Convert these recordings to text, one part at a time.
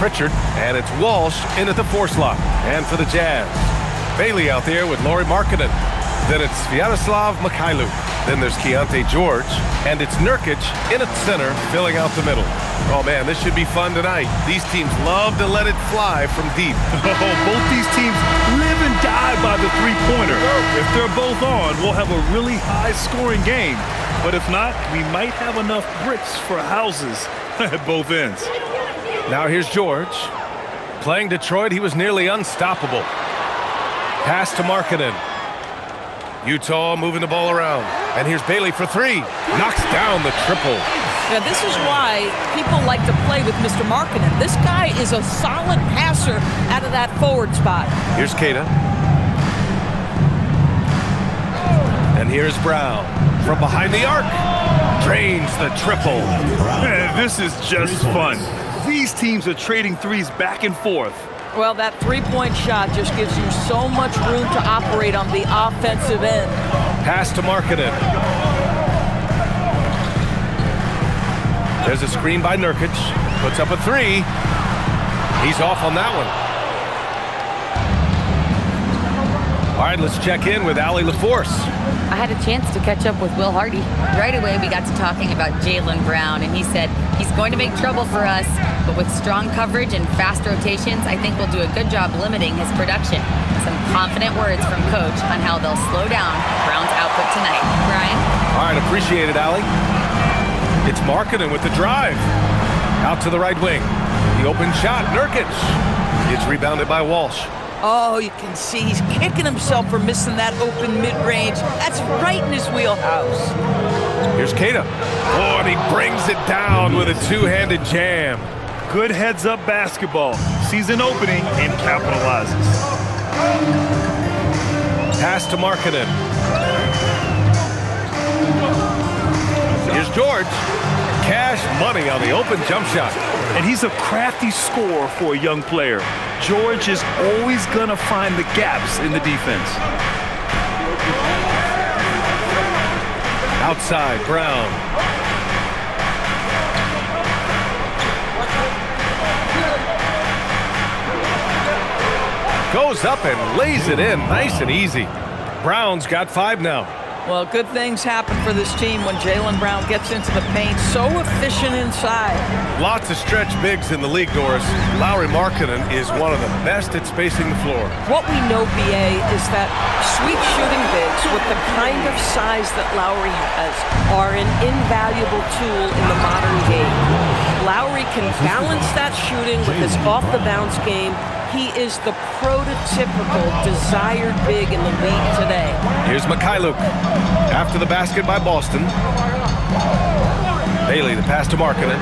Pritchard, and it's Walsh in at the 4 slot. And for the Jazz, Bailey out there with Lauri Markkanen. Then it's Sviatoslav Mikhailuk. Then there's Keontae George, and it's Nurkic in at center, filling out the middle. Oh man, this should be fun tonight. These teams love to let it fly from deep. Both these teams live and die by the three-pointer. If they're both on, we'll have a really high-scoring game. But if not, we might have enough bricks for houses at both ends. Now here's George. Playing Detroit, he was nearly unstoppable. Pass to Markkanen. Utah moving the ball around. And here's Bailey for 3. Knocks down the triple. Yeah, this is why people like to play with Mr. Markkanen. This guy is a solid passer out of that forward spot. Here's Kata. And here's Brown. From behind the arc. Drains the triple. Man, this is just fun. These teams are trading threes back and forth. Well, that three-point shot just gives you so much room to operate on the offensive end. Pass to Markkanen. There's a screen by Nurkic. Puts up a 3. He's off on that one. All right, let's check in with Allie LaForce. I had a chance to catch up with Will Hardy. Right away, we got to talking about Jaylen Brown, and he said he's going to make trouble for us, but with strong coverage and fast rotations, I think we'll do a good job limiting his production. Some confident words from Coach on how they'll slow down Brown's output tonight. Brian? All right, appreciate it, Allie. It's Markkanen with the drive. Out to the right wing. The open shot, Nurkic. It's rebounded by Walsh. Oh, you can see he's kicking himself for missing that open mid-range. That's right in his wheelhouse. Here's Kata. Oh, and he brings it down with a two-handed jam. Good heads-up basketball. Sees an opening and capitalizes. Pass to Markkanen. Here's George. Cash money on the open jump shot. And he's a crafty scorer for a young player. George is always gonna find the gaps in the defense. Outside, Brown. Goes up and lays it in nice and easy. Brown's got 5 now. Well, good things happen for this team when Jaylen Brown gets into the paint. So efficient inside. Lots of stretch bigs in the league, Doris. Lauri Markkanen is one of the best at spacing the floor. What we know, BA, is that sweet shooting bigs with the kind of size that Lauri has are an invaluable tool in the modern game. Lauri can balance that shooting with his off-the-bounce game. He is the prototypical desired big in the league today. Here's Mikhailuk. After the basket by Boston. Bailey, the pass to Markkanen.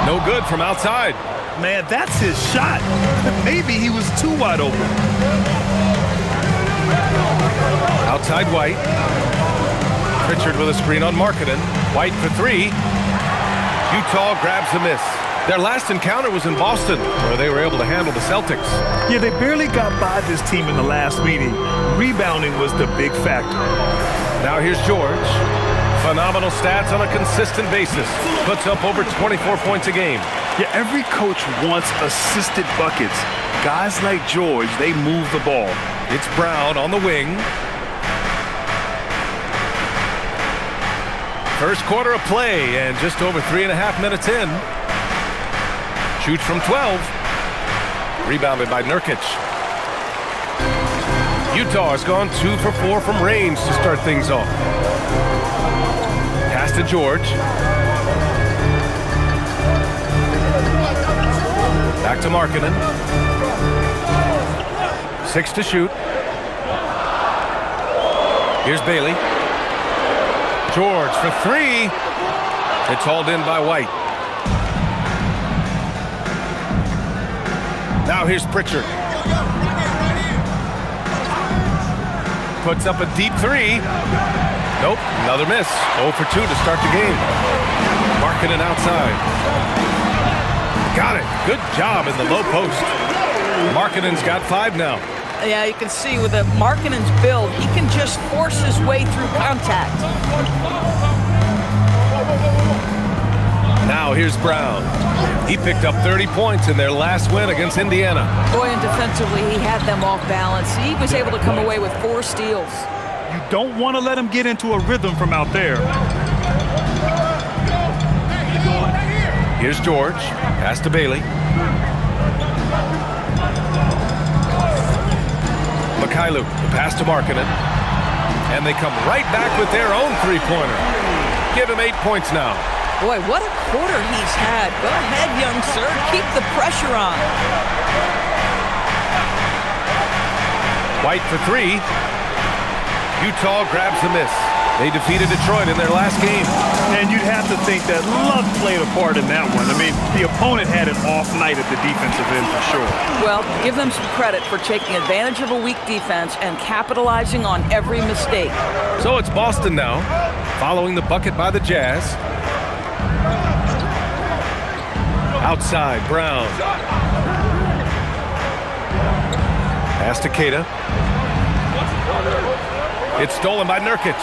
No good from outside. Man, that's his shot. Maybe he was too wide open. Outside White. Pritchard with a screen on Markkanen. White for 3. Utah grabs the miss. Their last encounter was in Boston, where they were able to handle the Celtics. Yeah, they barely got by this team in the last meeting. Rebounding was the big factor. Now here's George. Phenomenal stats on a consistent basis. Puts up over 24 points a game. Yeah, every coach wants assisted buckets. Guys like George, they move the ball. It's Brown on the wing. First quarter of play, and just over 3.5 minutes in. Shoots from 12. Rebounded by Nurkic. Utah has gone 2 for 4 from range to start things off. Pass to George. Back to Markkanen. 6 to shoot. Here's Bailey. George for 3. It's hauled in by White. Now here's Pritchard. Puts up a deep 3. Nope, another miss. 0 for 2 to start the game. Markkanen outside. Got it. Good job in the low post. Markkanen's got 5 now. Yeah, you can see with Markkanen's build, he can just force his way through contact. Now here's Brown. He picked up 30 points in their last win against Indiana. Boy, and defensively, he had them off balance. He was able to come away with 4 steals. You don't want to let him get into a rhythm from out there. Here's George. Pass to Bailey. Mikhailuk, the pass to Markkanen. And they come right back with their own three-pointer. Give him 8 points now. Boy, what a quarter he's had. Go ahead, young sir. Keep the pressure on. White for 3. Utah grabs the miss. They defeated Detroit in their last game. And you'd have to think that luck played a part in that one. I mean, the opponent had an off night at the defensive end for sure. Well, give them some credit for taking advantage of a weak defense and capitalizing on every mistake. So it's Boston now, following the bucket by the Jazz. Outside, Brown. Pass to Keita. It's stolen by Nurkic.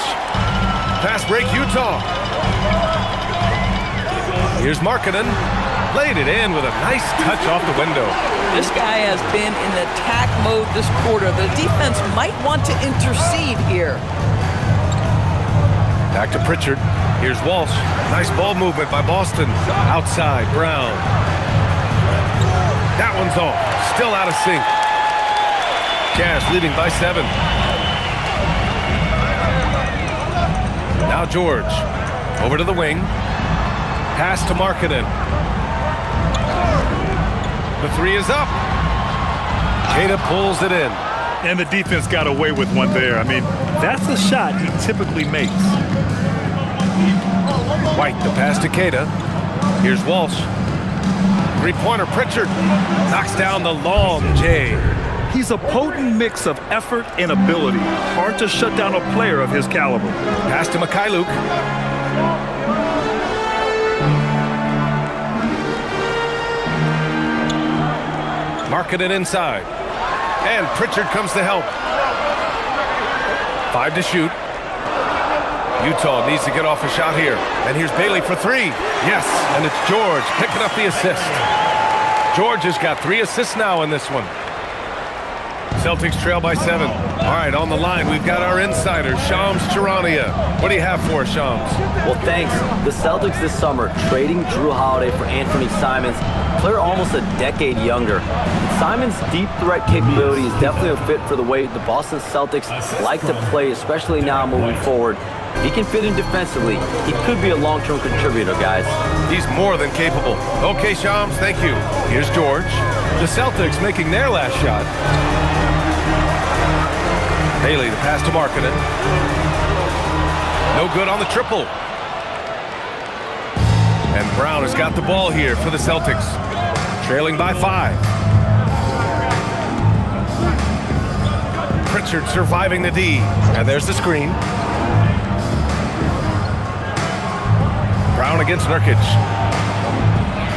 Fast break, Utah. Here's Markkanen. Laid it in with a nice touch off the window. This guy has been in attack mode this quarter. The defense might want to intercede here. Back to Pritchard. Here's Walsh. Nice ball movement by Boston. Outside, Brown. That one's off. Still out of sync. Jazz leading by 7. Now George. Over to the wing. Pass to Markkanen. The 3 is up. Keita pulls it in. And the defense got away with one there. I mean, that's a shot he typically makes. White, the pass to Keita. Here's Walsh. Three-pointer, Pritchard. Knocks down the long J. He's a potent mix of effort and ability. Hard to shut down a player of his caliber. Pass to Mikhailuk. Markkanen inside. And Pritchard comes to help. 5 to shoot. Utah needs to get off a shot here. And here's Bailey for 3. Yes, and it's George picking up the assist. George has got 3 assists now in this one. Celtics trail by 7. All right, on the line, we've got our insider, Shams Charania. What do you have for us, Shams? Well, thanks. The Celtics this summer trading Drew Holiday for Anthony Simons, player almost a decade younger. Simons' deep threat capability is definitely a fit for the way the Boston Celtics like to play, especially now moving forward. If he can fit in defensively, he could be a long-term contributor, guys. He's more than capable. Okay, Shams, thank you. Here's George. The Celtics making their last shot. Bailey, the pass to Markkanen. No good on the triple. And Brown has got the ball here for the Celtics. Trailing by 5. Pritchard surviving the D. And there's the screen. Brown against Nurkic.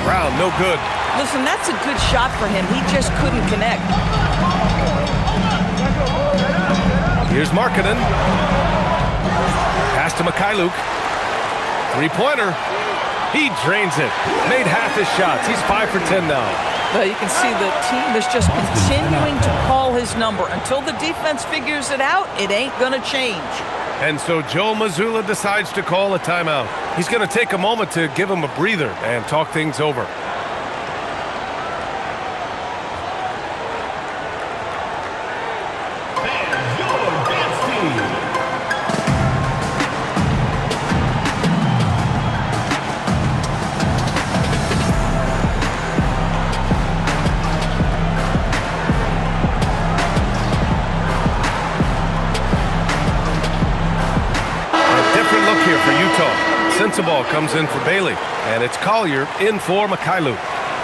Brown, no good. Listen, that's a good shot for him. He just couldn't connect. Here's Markkanen. Pass to Mikhailuk. Three-pointer. He drains it. Made half his shots. He's 5 for 10 now. Well, you can see the team is just continuing to call his number. Until the defense figures it out, it ain't going to change. And so Joe Mazzulla decides to call a timeout. He's going to take a moment to give him a breather and talk things over. Sensabaugh comes in for Bailey, and it's Collier in for Mikhailuk.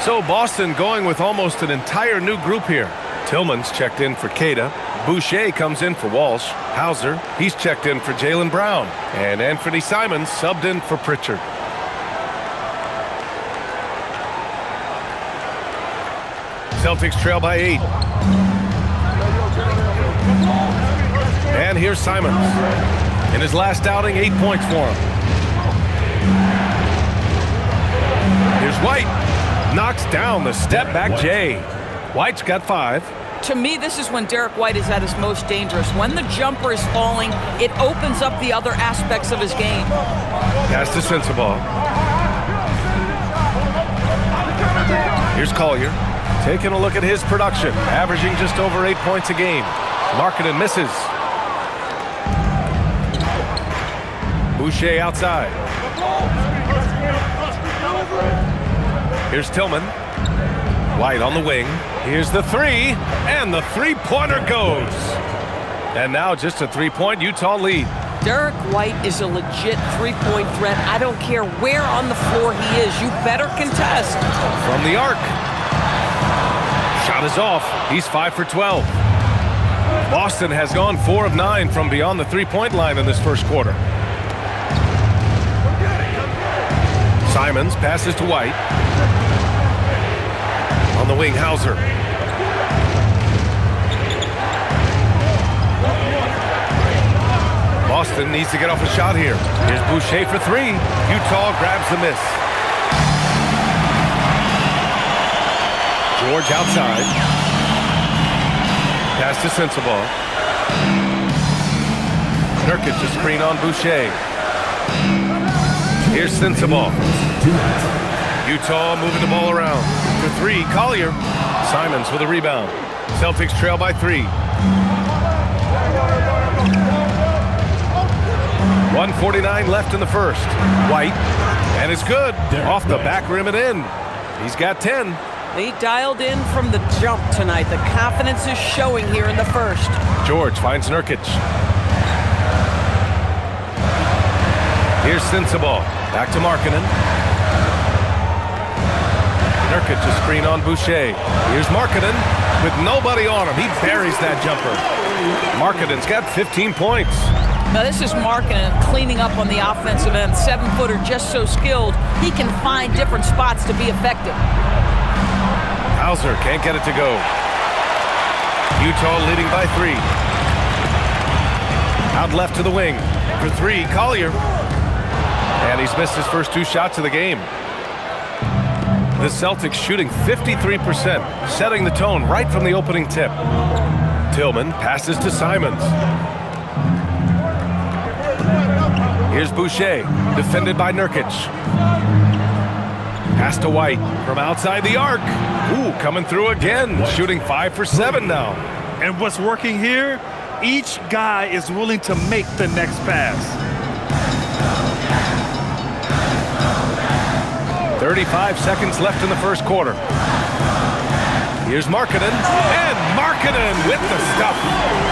So Boston going with almost an entire new group here. Tillman's checked in for Keita. Boucher comes in for Walsh. Hauser, he's checked in for Jaylen Brown. And Anthony Simons subbed in for Pritchard. Celtics trail by 8. And here's Simons. In his last outing, 8 points for him. White. Knocks down the step-back J. White's got 5. To me, this is when Derek White is at his most dangerous. When the jumper is falling, it opens up the other aspects of his game. Pass to Sensabaugh. Here's Collier. Taking a look at his production. Averaging just over 8 points a game. Markkanen misses. Boucher outside. Here's Tillman. White on the wing. Here's the 3, and the three-pointer goes. And now just a 3-point Utah lead. Derek White is a legit three-point threat. I don't care where on the floor he is. You better contest. From the arc. Shot is off. He's 5 for 12. Boston has gone 4 of 9 from beyond the three-point line in this first quarter. Simons passes to White. On the wing, Hauser. Boston needs to get off a shot here. Here's Boucher for 3. Utah grabs the miss. George outside. Pass to Sensabaugh. Nurkic to screen on Boucher. Here's Sensabaugh. Utah moving the ball around. For 3, Collier. Simons with a rebound. Celtics trail by 3. 1:49 left in the first. White. And it's good. Off the back rim and in. He's got 10. They dialed in from the jump tonight. The confidence is showing here in the first. George finds Nurkic. Here's Sensabaugh. Back to Markkanen. Nurkic to screen on Boucher. Here's Markkanen with nobody on him. He buries that jumper. Markkanen's got 15 points. Now this is Markkanen cleaning up on the offensive end. 7-footer, just so skilled. He can find different spots to be effective. Hauser can't get it to go. Utah leading by 3. Out left to the wing. For 3, Collier. And he's missed his first 2 shots of the game. The Celtics shooting 53%, setting the tone right from the opening tip. Tillman passes to Simons. Here's Boucher, defended by Nurkic. Pass to White from outside the arc. Ooh, coming through again, shooting 5 for 7 now. And what's working here? Each guy is willing to make the next pass. 35 seconds left in the first quarter. Here's Markkanen, and Markkanen with the stuff.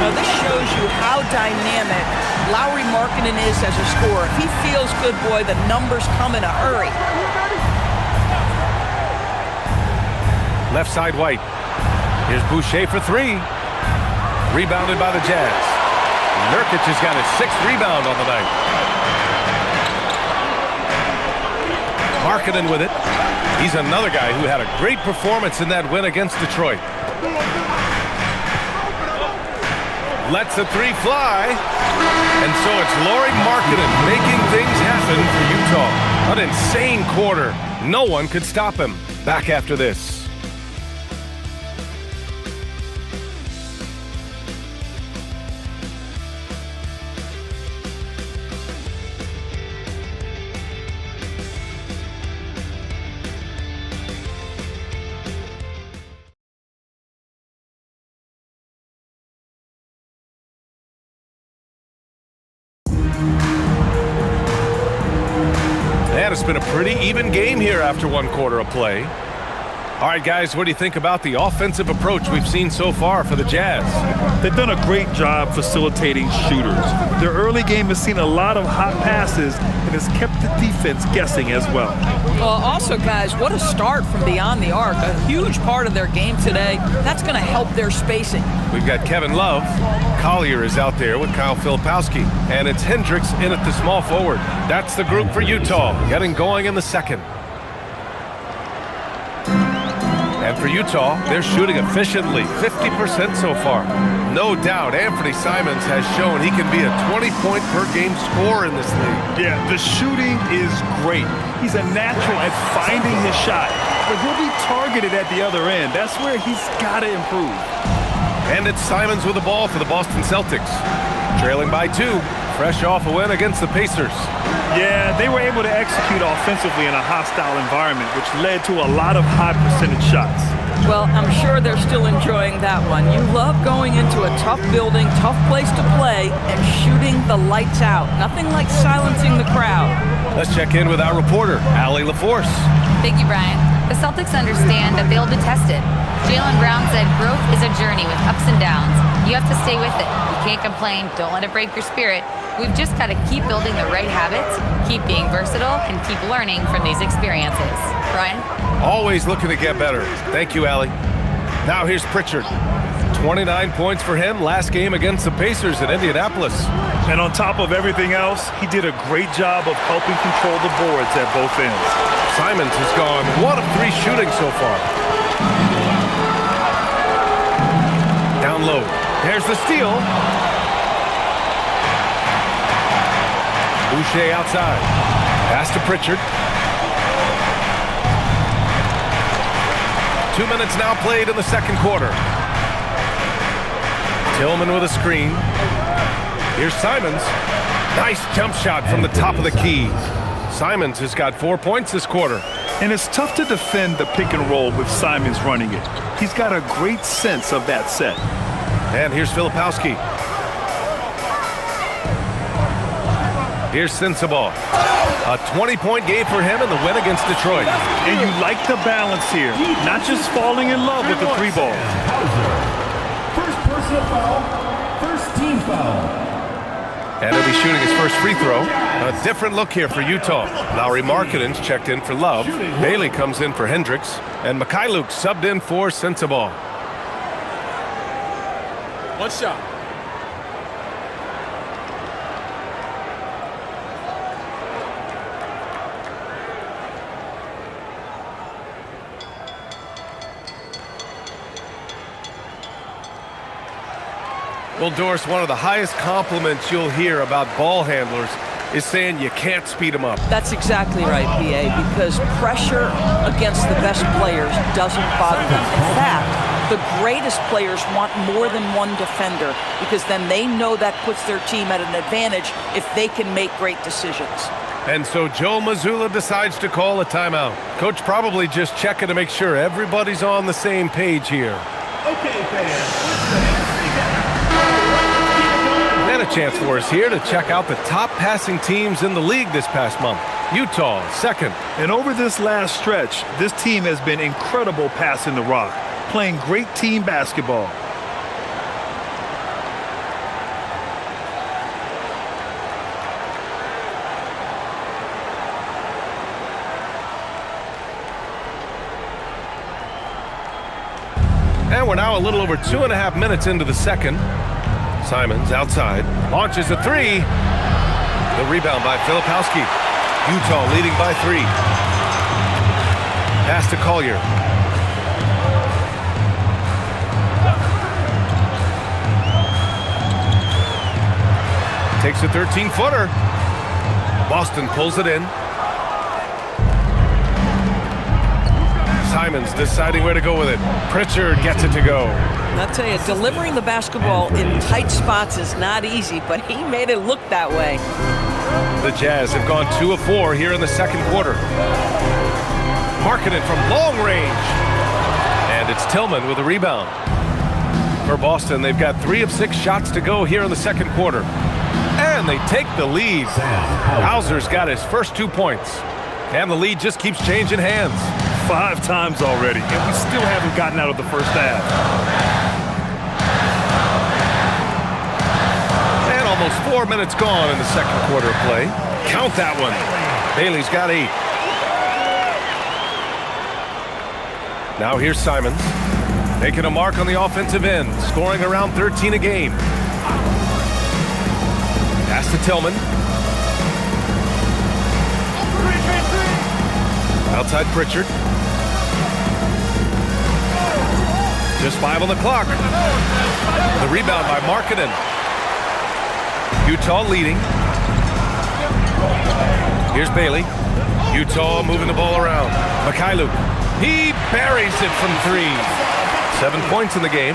Now this shows you how dynamic Lauri Markkanen is as a scorer. If he feels good, boy, the numbers come in a hurry. Left side White. Here's Boucher for 3. Rebounded by the Jazz. Nurkic has got his 6th rebound on the night. Markkanen with it. He's another guy who had a great performance in that win against Detroit. Lets the 3 fly. And so it's Lauri Markkanen making things happen for Utah. An insane quarter. No one could stop him. Back after this. And it's been a pretty even game here after 1 quarter of play. All right, guys, what do you think about the offensive approach we've seen so far for the Jazz? They've done a great job facilitating shooters. Their early game has seen a lot of hot passes and has kept the defense guessing as well. Also, guys, what a start from beyond the arc. A huge part of their game today. That's going to help their spacing. We've got Kevin Love. Collier is out there with Kyle Filipowski. And it's Hendricks in at the small forward. That's the group for Utah, getting going in the second. And for Utah, they're shooting efficiently, 50% so far. No doubt, Anthony Simons has shown he can be a 20-point-per-game scorer in this league. Yeah, the shooting is great. He's a natural at finding his shot, but he'll be targeted at the other end. That's where he's got to improve. And it's Simons with the ball for the Boston Celtics. Trailing by 2, fresh off a win against the Pacers. Yeah, they were able to execute offensively in a hostile environment, which led to a lot of high-percentage shots. Well, I'm sure they're still enjoying that one. You love going into a tough building, tough place to play, and shooting the lights out. Nothing like silencing the crowd. Let's check in with our reporter, Allie LaForce. Thank you, Brian. The Celtics understand that they'll be tested. Jaylen Brown said growth is a journey with ups and downs. You have to stay with it. You can't complain. Don't let it break your spirit. We've just got to keep building the right habits, keep being versatile, and keep learning from these experiences. Brian? Always looking to get better. Thank you, Allie. Now here's Pritchard. 29 points for him last game against the Pacers in Indianapolis. And on top of everything else, he did a great job of helping control the boards at both ends. Simons has gone 1 of 3 shooting so far. Down low. There's the steal. Boucher outside. Pass to Pritchard. 2 minutes now played in the second quarter. Tillman with a screen. Here's Simons. Nice jump shot from the top of the key. Simons has got 4 points this quarter. And it's tough to defend the pick and roll with Simons running it. He's got a great sense of that set. And here's Filipowski. Here's Sensabaugh. A 20-point game for him in the win against Detroit. And you like the balance here, not just falling in love with the 3 ball. First personal foul, first team foul. And he'll be shooting his first free throw. A different look here for Utah. Lauri Markkanen's checked in for Love. Bailey comes in for Hendricks. And Mikhailuk subbed in for Sensabaugh. One shot. Well, Doris, one of the highest compliments you'll hear about ball handlers is saying you can't speed them up. That's exactly right, B.A., because pressure against the best players doesn't bother them. In fact, the greatest players want more than one defender because then they know that puts their team at an advantage if they can make great decisions. And so Joe Mazzulla decides to call a timeout. Coach probably just checking to make sure everybody's on the same page here. Okay, fans. And a chance for us here to check out the top passing teams in the league this past month. Utah, second. And over this last stretch, this team has been incredible passing the rock, playing great team basketball. And we're now a little over 2.5 minutes into the second. Simons outside, launches a 3. The rebound by Filipowski. Utah leading by 3. Pass to Collier. Takes a 13-footer. Boston pulls it in. Simons deciding where to go with it. Pritchard gets it to go. I'll tell you, delivering the basketball in tight spots is not easy, but he made it look that way. The Jazz have gone 2 of 4 here in the second quarter. Markkanen from long range. And it's Tillman with a rebound. For Boston, they've got 3 of 6 shots to go here in the second quarter. And they take the lead. Hauser's got his first 2 points. And the lead just keeps changing hands. 5 times already, and we still haven't gotten out of the first half. And almost 4 minutes gone in the second quarter of play. Count that one. Bailey's got 8. Now here's Simons. Making a mark on the offensive end, scoring around 13 a game. Pass to Tillman. Outside Pritchard. Just 5 on the clock. The rebound by Markkanen. Utah leading. Here's Bailey. Utah moving the ball around. Mikhailuk. He buries it from 3. 7 points in the game.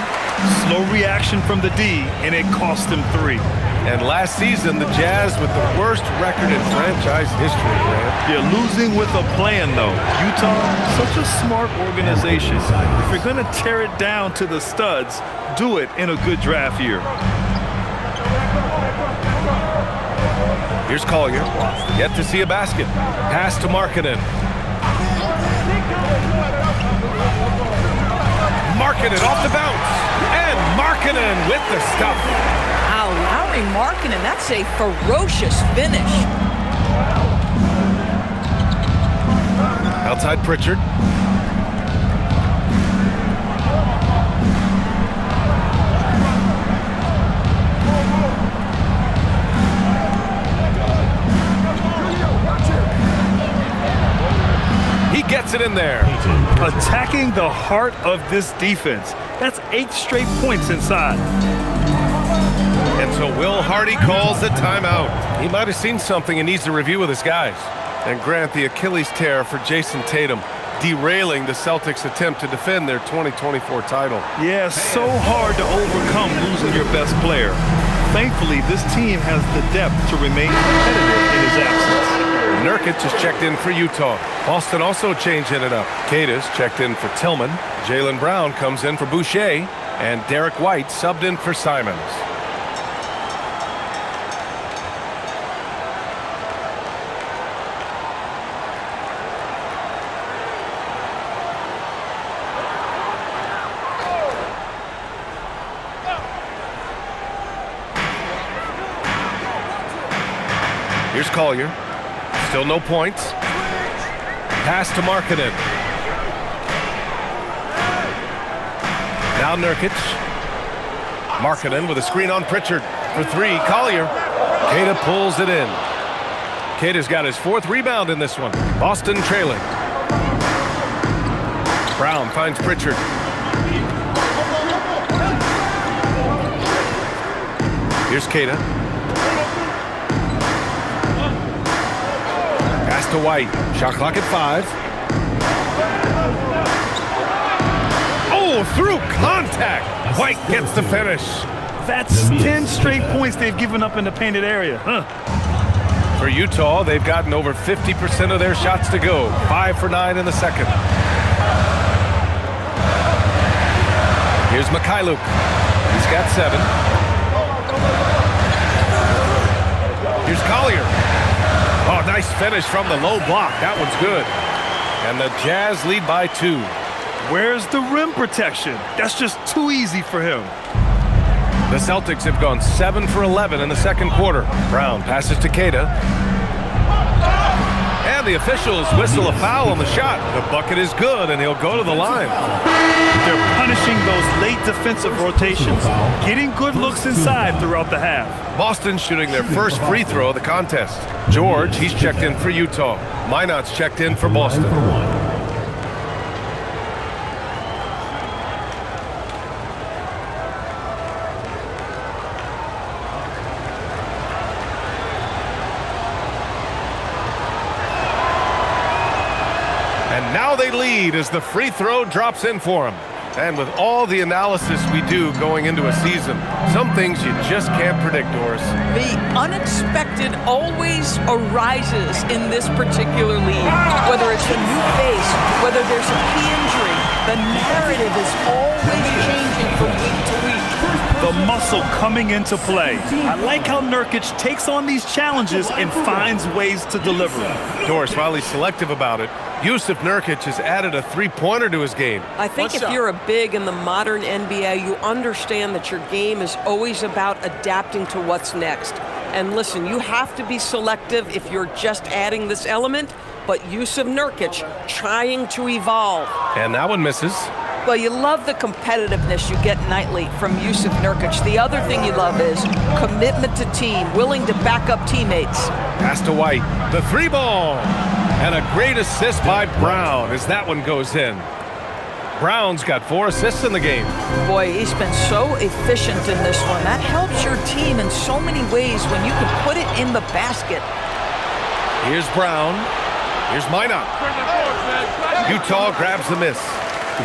Slow reaction from the D, and it cost him 3. And last season, the Jazz with the worst record in franchise history, man. They're losing with a plan, though. Utah, such a smart organization. If you're going to tear it down to the studs, do it in a good draft year. Here's Collier. Yet to see a basket. Pass to Markkanen. Markkanen off the bounce. And Markkanen with the stuff. Wow, Lauri Markkanen, that's a ferocious finish. Outside Pritchard. He gets it in there. Attacking the heart of this defense. That's 8 straight points inside. And so Will Hardy calls the timeout. He might have seen something and needs to review with his guys. And Grant, the Achilles tear for Jason Tatum, derailing the Celtics' attempt to defend their 2024 title. Yeah, so hard to overcome losing your best player. Thankfully, this team has the depth to remain competitive in his absence. Nurkic is checked in for Utah. Boston also changing it up. Kata's checked in for Tillman. Jaylen Brown comes in for Boucher. And Derek White subbed in for Simons. Here's Collier. Still no points. Pass to Markkanen. Now Nurkic. Markkanen with a screen on Pritchard for 3. Collier. Kata pulls it in. Kata's got his 4th rebound in this one. Boston trailing. Brown finds Pritchard. Here's Kata. Pass to White. Shot clock at 5. Oh, through contact. White gets the finish. That's 10 straight points they've given up in the painted area. For Utah, they've gotten over 50% of their shots to go. 5 for 9 in the second. Here's Mikhailuk. He's got 7. Here's Collier. Oh, nice finish from the low block. That one's good. And the Jazz lead by 2. Where's the rim protection? That's just too easy for him. The Celtics have gone 7 for 11 in the second quarter. Brown passes to Kata. And the officials whistle a foul on the shot. The bucket is good, and he'll go to the line. They're punishing those late defensive rotations, getting good looks inside throughout the half. Boston shooting their first free throw of the contest. George, he's checked in for Utah. Minot's checked in for Boston. And now they lead as the free throw drops in for them. And with all the analysis we do going into a season, some things you just can't predict, Doris. The unexpected always arises in this particular league. Whether it's a new face, whether there's a key injury, the narrative is always changing from week to week. The muscle coming into play. I like how Nurkic takes on these challenges and finds ways to deliver. Doris, while he's selective about it, Jusuf Nurkic has added a three-pointer to his game. I think if you're a big in the modern NBA, you understand that your game is always about adapting to what's next. And listen, you have to be selective if you're just adding this element, but Jusuf Nurkic trying to evolve. And that one misses. Well, you love the competitiveness you get nightly from Jusuf Nurkic. The other thing you love is commitment to team, willing to back up teammates. Pass to White. The three ball. And a great assist by Brown as that one goes in. Brown's got 4 assists in the game. Boy, he's been so efficient in this one. That helps your team in so many ways when you can put it in the basket. Here's Brown. Here's Minot. Utah grabs the miss.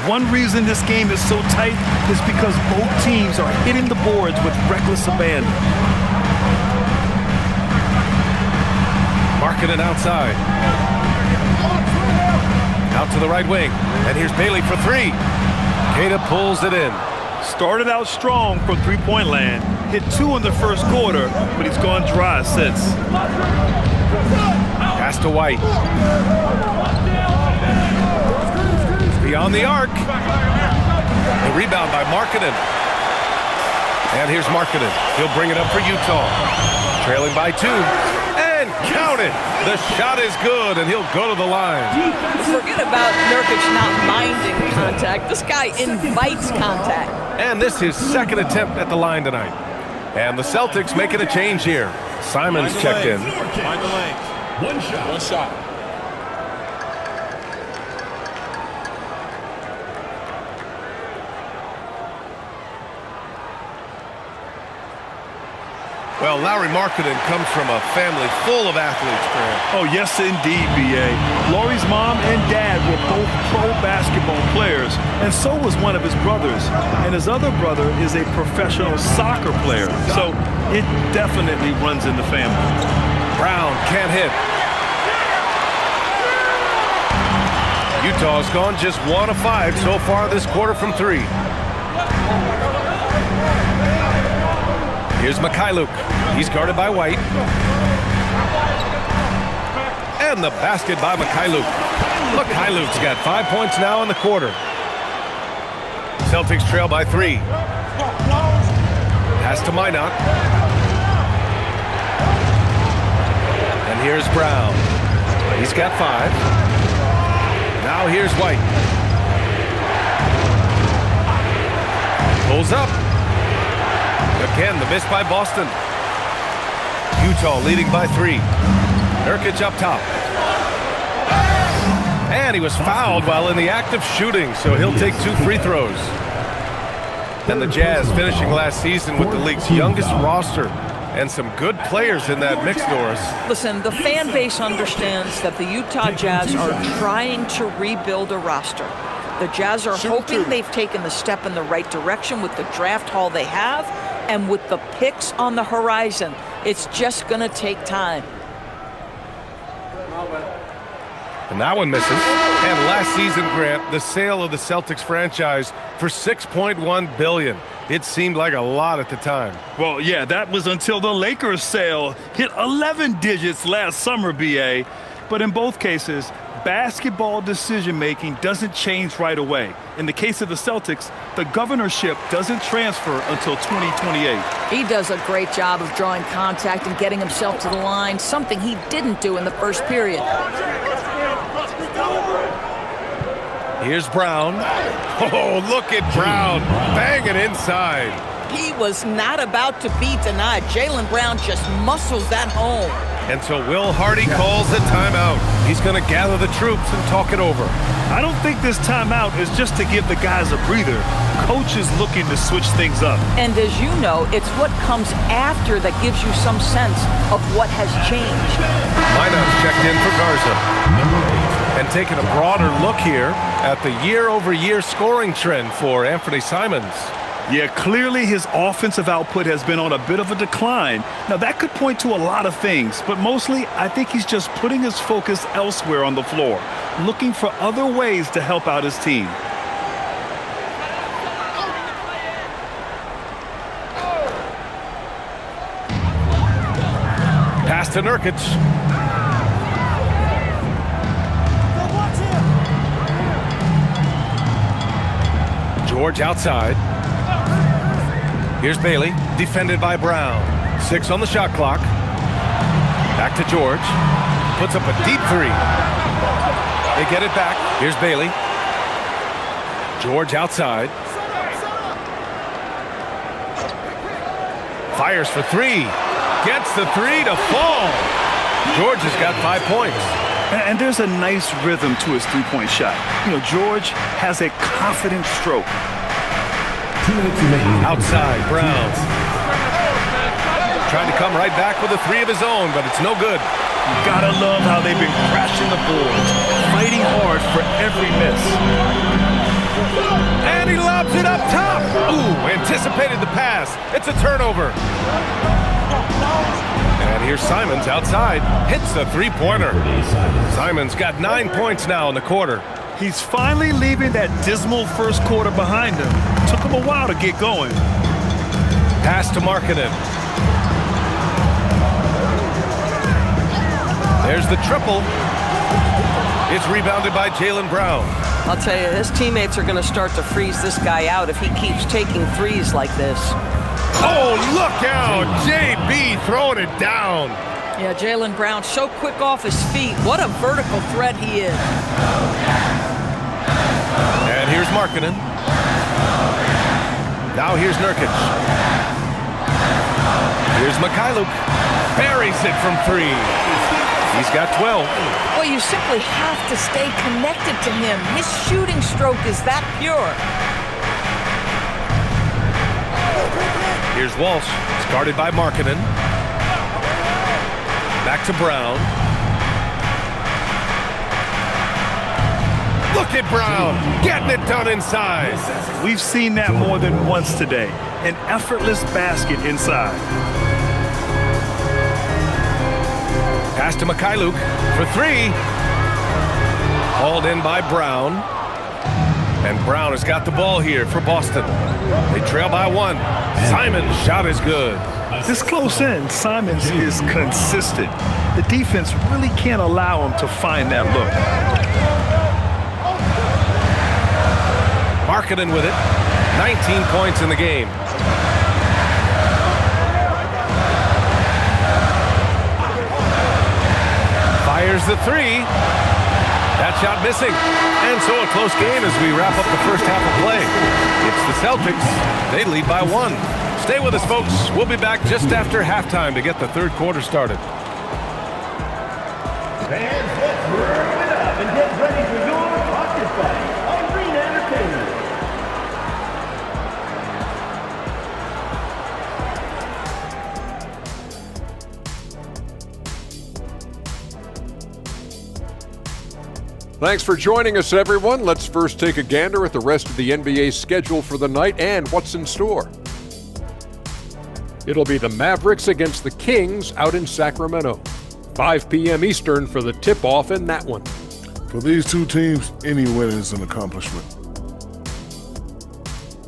One reason this game is so tight is because both teams are hitting the boards with reckless abandon. Markkanen outside. Out to the right wing. And here's Bailey for 3. Queta pulls it in. Started out strong from three-point land. Hit 2 in the first quarter, but he's gone dry since. Pass to White. Beyond the arc. The rebound by Markkanen. And here's Markkanen. He'll bring it up for Utah. Trailing by 2. And count it. The shot is good, and he'll go to the line. Forget about Nurkic not minding contact. This guy invites contact. And this is his second attempt at the line tonight. And the Celtics making a change here. Simons checked in. Find the lane. One shot. One shot. Well, Lauri Markkanen comes from a family full of athletes, Grant. Oh, yes, indeed, B.A. Lauri's mom and dad were both pro basketball players, and so was one of his brothers. And his other brother is a professional soccer player, so it definitely runs in the family. Brown can't hit. Utah's gone just 1 of 5 so far this quarter from 3. Here's Mikhailuk. He's guarded by White. And the basket by Mikhailuk. Mikhailuk's got 5 points now in the quarter. Celtics trail by 3. Pass to Minot. And here's Brown. He's got 5. Now here's White. Pulls up. Again, the miss by Boston. Utah leading by 3. Nurkic up top. And he was fouled while in the act of shooting, so he'll take 2 free throws. And the Jazz finishing last season with the league's youngest roster and some good players in that mix, Norris. Listen, the fan base understands that the Utah Jazz are trying to rebuild a roster. The Jazz are hoping they've taken the step in the right direction with the draft haul they have and with the picks on the horizon. It's just going to take time. And that one misses. And last season, Grant, the sale of the Celtics franchise for $6.1 billion. It seemed like a lot at the time. Well, yeah, that was until the Lakers sale hit 11 digits last summer, B.A. But in both cases, basketball decision-making doesn't change right away. In the case of the Celtics, the governorship doesn't transfer until 2028. He does a great job of drawing contact and getting himself to the line, something he didn't do in the first period. Here's Brown. Oh, look at Brown banging inside. He was not about to be denied. Jaylen Brown just muscles that home. And so Will Hardy calls a timeout. He's going to gather the troops and talk it over. I don't think this timeout is just to give the guys a breather. Coach is looking to switch things up. And as you know, it's what comes after that gives you some sense of what has changed. Minot's checked in for Garza. And taking a broader look here at the year-over-year scoring trend for Anthony Simons. Yeah, clearly his offensive output has been on a bit of a decline. Now, that could point to a lot of things, but mostly I think he's just putting his focus elsewhere on the floor, looking for other ways to help out his team. Pass to Nurkic. George outside. Here's Bailey, defended by Brown. 6 on the shot clock. Back to George. Puts up a deep 3. They get it back. Here's Bailey. George outside. Fires for 3. Gets the 3 to fall. George has got 5 points. And there's a nice rhythm to his three-point shot. You know, George has a confident stroke. Outside, Brown. Trying to come right back with a three of his own, but it's no good. You gotta love how they've been crashing the boards, fighting hard for every miss. And he lobs it up top. Ooh, anticipated the pass. It's a turnover. And here's Simons outside. Hits the three-pointer. Simons got 9 points now in the quarter. He's finally leaving that dismal first quarter behind him. Took him a while to get going. Pass to Markkanen. There's the triple. It's rebounded by Jaylen Brown. I'll tell you, his teammates are going to start to freeze this guy out if he keeps taking threes like this. Oh, look out! JB throwing it down. Yeah, Jaylen Brown so quick off his feet. What a vertical threat he is. And here's Markkanen. Now here's Nurkic. Here's Mikhailuk. Buries it from three. He's got 12. Well, you simply have to stay connected to him. His shooting stroke is that pure. Here's Walsh. It's guarded by Markkanen. Back to Brown. Look at Brown, getting it done inside. We've seen that more than once today. An effortless basket inside. Pass to Mikhailuk for three. Hauled in by Brown. And Brown has got the ball here for Boston. They trail by one. Simons' shot is good. This close in, Simons is consistent. The defense really can't allow him to find that look. Markkanen with it. 19 points in the game. Fires the three. That shot missing. And so a close game as we wrap up the first half of play. It's the Celtics. They lead by one. Stay with us, folks. We'll be back just after halftime to get the third quarter started. Fans, let's warm it up and get ready for your pocket fight on Green Entertainment. Thanks for joining us, everyone. Let's first take a gander at the rest of the NBA schedule for the night and what's in store. It'll be the Mavericks against the Kings out in Sacramento. 5 p.m. Eastern for the tip-off in that one. For these two teams, any win is an accomplishment.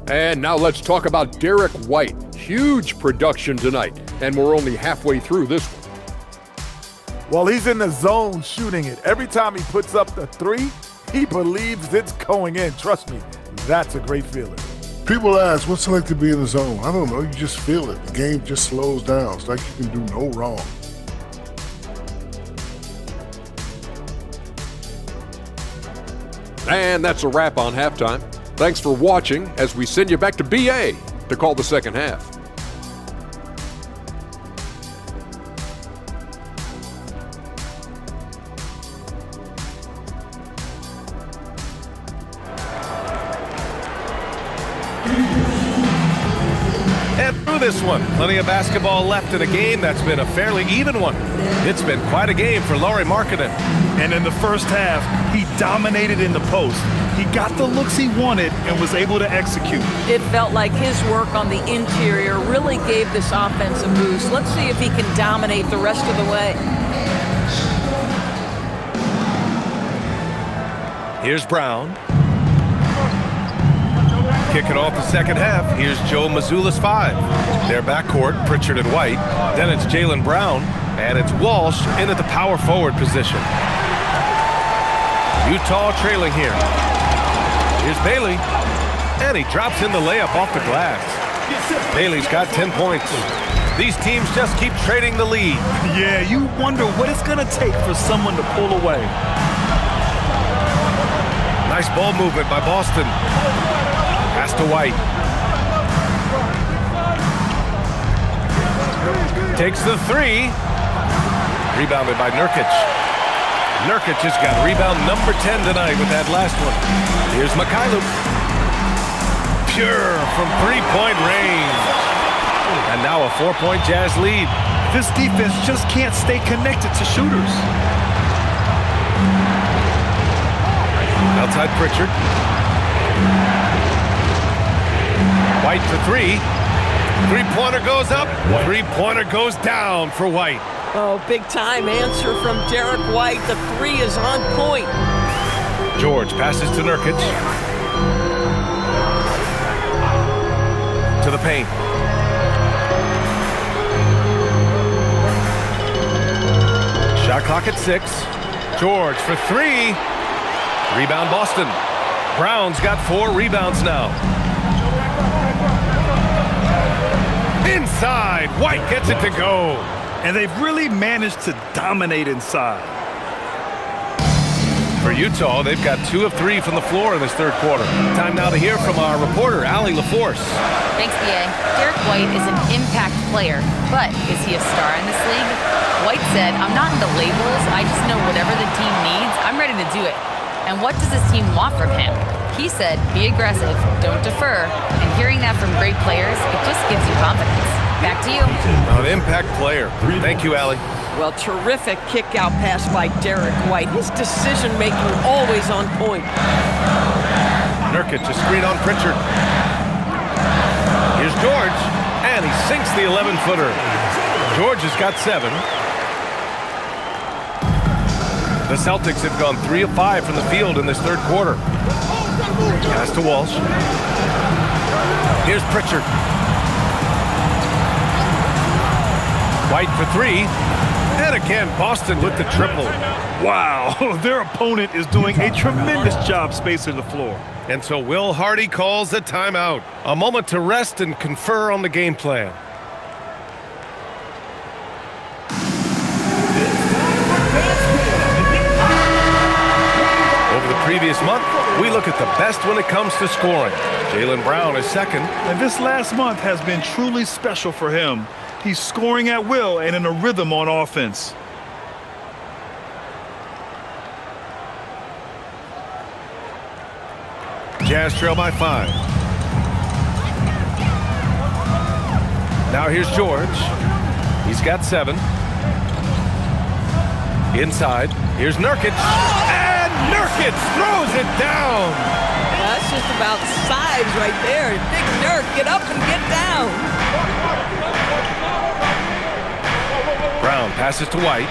And now let's talk about Derek White. Huge production tonight, and we're only halfway through this one. Well, he's in the zone shooting it. Every time he puts up the three, he believes it's going in. Trust me, that's a great feeling. People ask, what's it like to be in the zone? I don't know. You just feel it. The game just slows down. It's like you can do no wrong. And that's a wrap on halftime. Thanks for watching as we send you back to BA to call the second half. And through this one, plenty of basketball left in a game that's been a fairly even one. It's been quite a game for Lauri Markkanen. And in the first half, he dominated in the post. He got the looks he wanted and was able to execute. It felt like his work on the interior really gave this offense a boost. Let's see if he can dominate the rest of the way. Here's Brown. Kicking off the second half, here's Joe Mazzulla's five. Their backcourt, Pritchard and White. Then it's Jaylen Brown, and it's Walsh in at the power forward position. Utah trailing here. Here's Bailey, and he drops in the layup off the glass. Bailey's got 10 points. These teams just keep trading the lead. Yeah, you wonder what it's going to take for someone to pull away. Nice ball movement by Boston. Pass to White. Takes the three. Rebounded by Nurkic. Nurkic just got rebound number 10 tonight with that last one. Here's Mikhailuk. Pure from three-point range. And now a 4-point Jazz lead. This defense just can't stay connected to shooters. Outside Pritchard. White for three. Three-pointer goes up. Three-pointer goes down for White. Oh, big-time answer from Derek White. The three is on point. George passes to Nurkic. To the paint. Shot clock at 6. George for three. Rebound Boston. Brown's got 4 rebounds now. Inside. White gets it to go. And they've really managed to dominate inside. For Utah, they've got 2 of 3 from the floor in this third quarter. Time now to hear from our reporter, Allie LaForce. Thanks, B.A. Derek White is an impact player, but is he a star in this league? White said, "I'm not into labels. I just know whatever the team needs, I'm ready to do it. And what does this team want from him?" He said, "Be aggressive, don't defer." And hearing that from great players, it just gives you confidence. Back to you. An impact player. Thank you, Allie. Well, terrific kick-out pass by Derek White. His decision-making always on point. Nurkic, a screen on Pritchard. Here's George, and he sinks the 11-footer. George has got 7. The Celtics have gone 3 of 5 from the field in this third quarter. Pass to Walsh. Here's Pritchard. White for 3. And again, Boston with the triple. Wow, their opponent is doing a tremendous job spacing the floor. And so Will Hardy calls a timeout. A moment to rest and confer on the game plan. Over the previous month, we look at the best when it comes to scoring. Jaylen Brown is second. And this last month has been truly special for him. He's scoring at will and in a rhythm on offense. Jazz trail by 5. Now here's George. He's got 7. Inside. Here's Nurkic. And Nurkic throws it down. That's just about size right there. Big Nurk, get up and get down. Brown passes to White.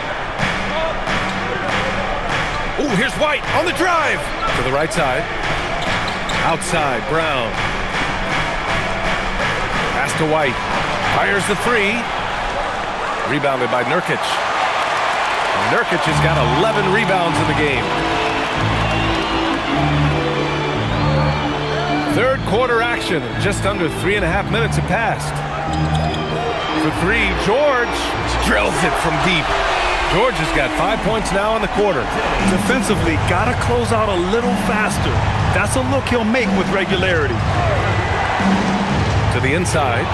Ooh, here's White on the drive. To the right side. Outside, Brown. Pass to White. Fires the 3. Rebounded by Nurkic. Nurkic has got 11 rebounds in the game. Third quarter action. Just under 3.5 minutes have passed. For 3, George drills it from deep. George has got 5 points now in the quarter. Defensively, gotta close out a little faster. That's a look he'll make with regularity. To the inside.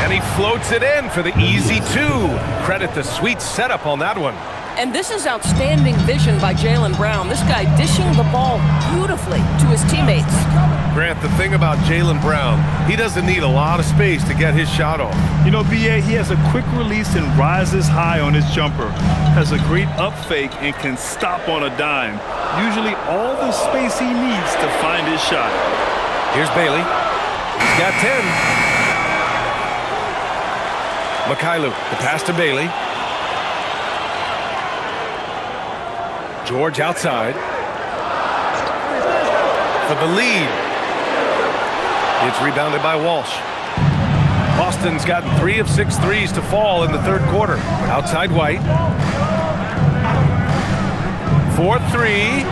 And he floats it in for the easy 2. Credit the sweet setup on that one. And this is outstanding vision by Jaylen Brown. This guy dishing the ball beautifully to his teammates. Grant, the thing about Jaylen Brown, he doesn't need a lot of space to get his shot off. You know, B.A., he has a quick release and rises high on his jumper. Has a great up fake and can stop on a dime. Usually all the space he needs to find his shot. Here's Bailey. He's got 10. Mikhailuk, the pass to Bailey. George outside. For the lead. It's rebounded by Walsh. Boston's gotten 3 of 6 threes to fall in the third quarter. Outside White. 4-3.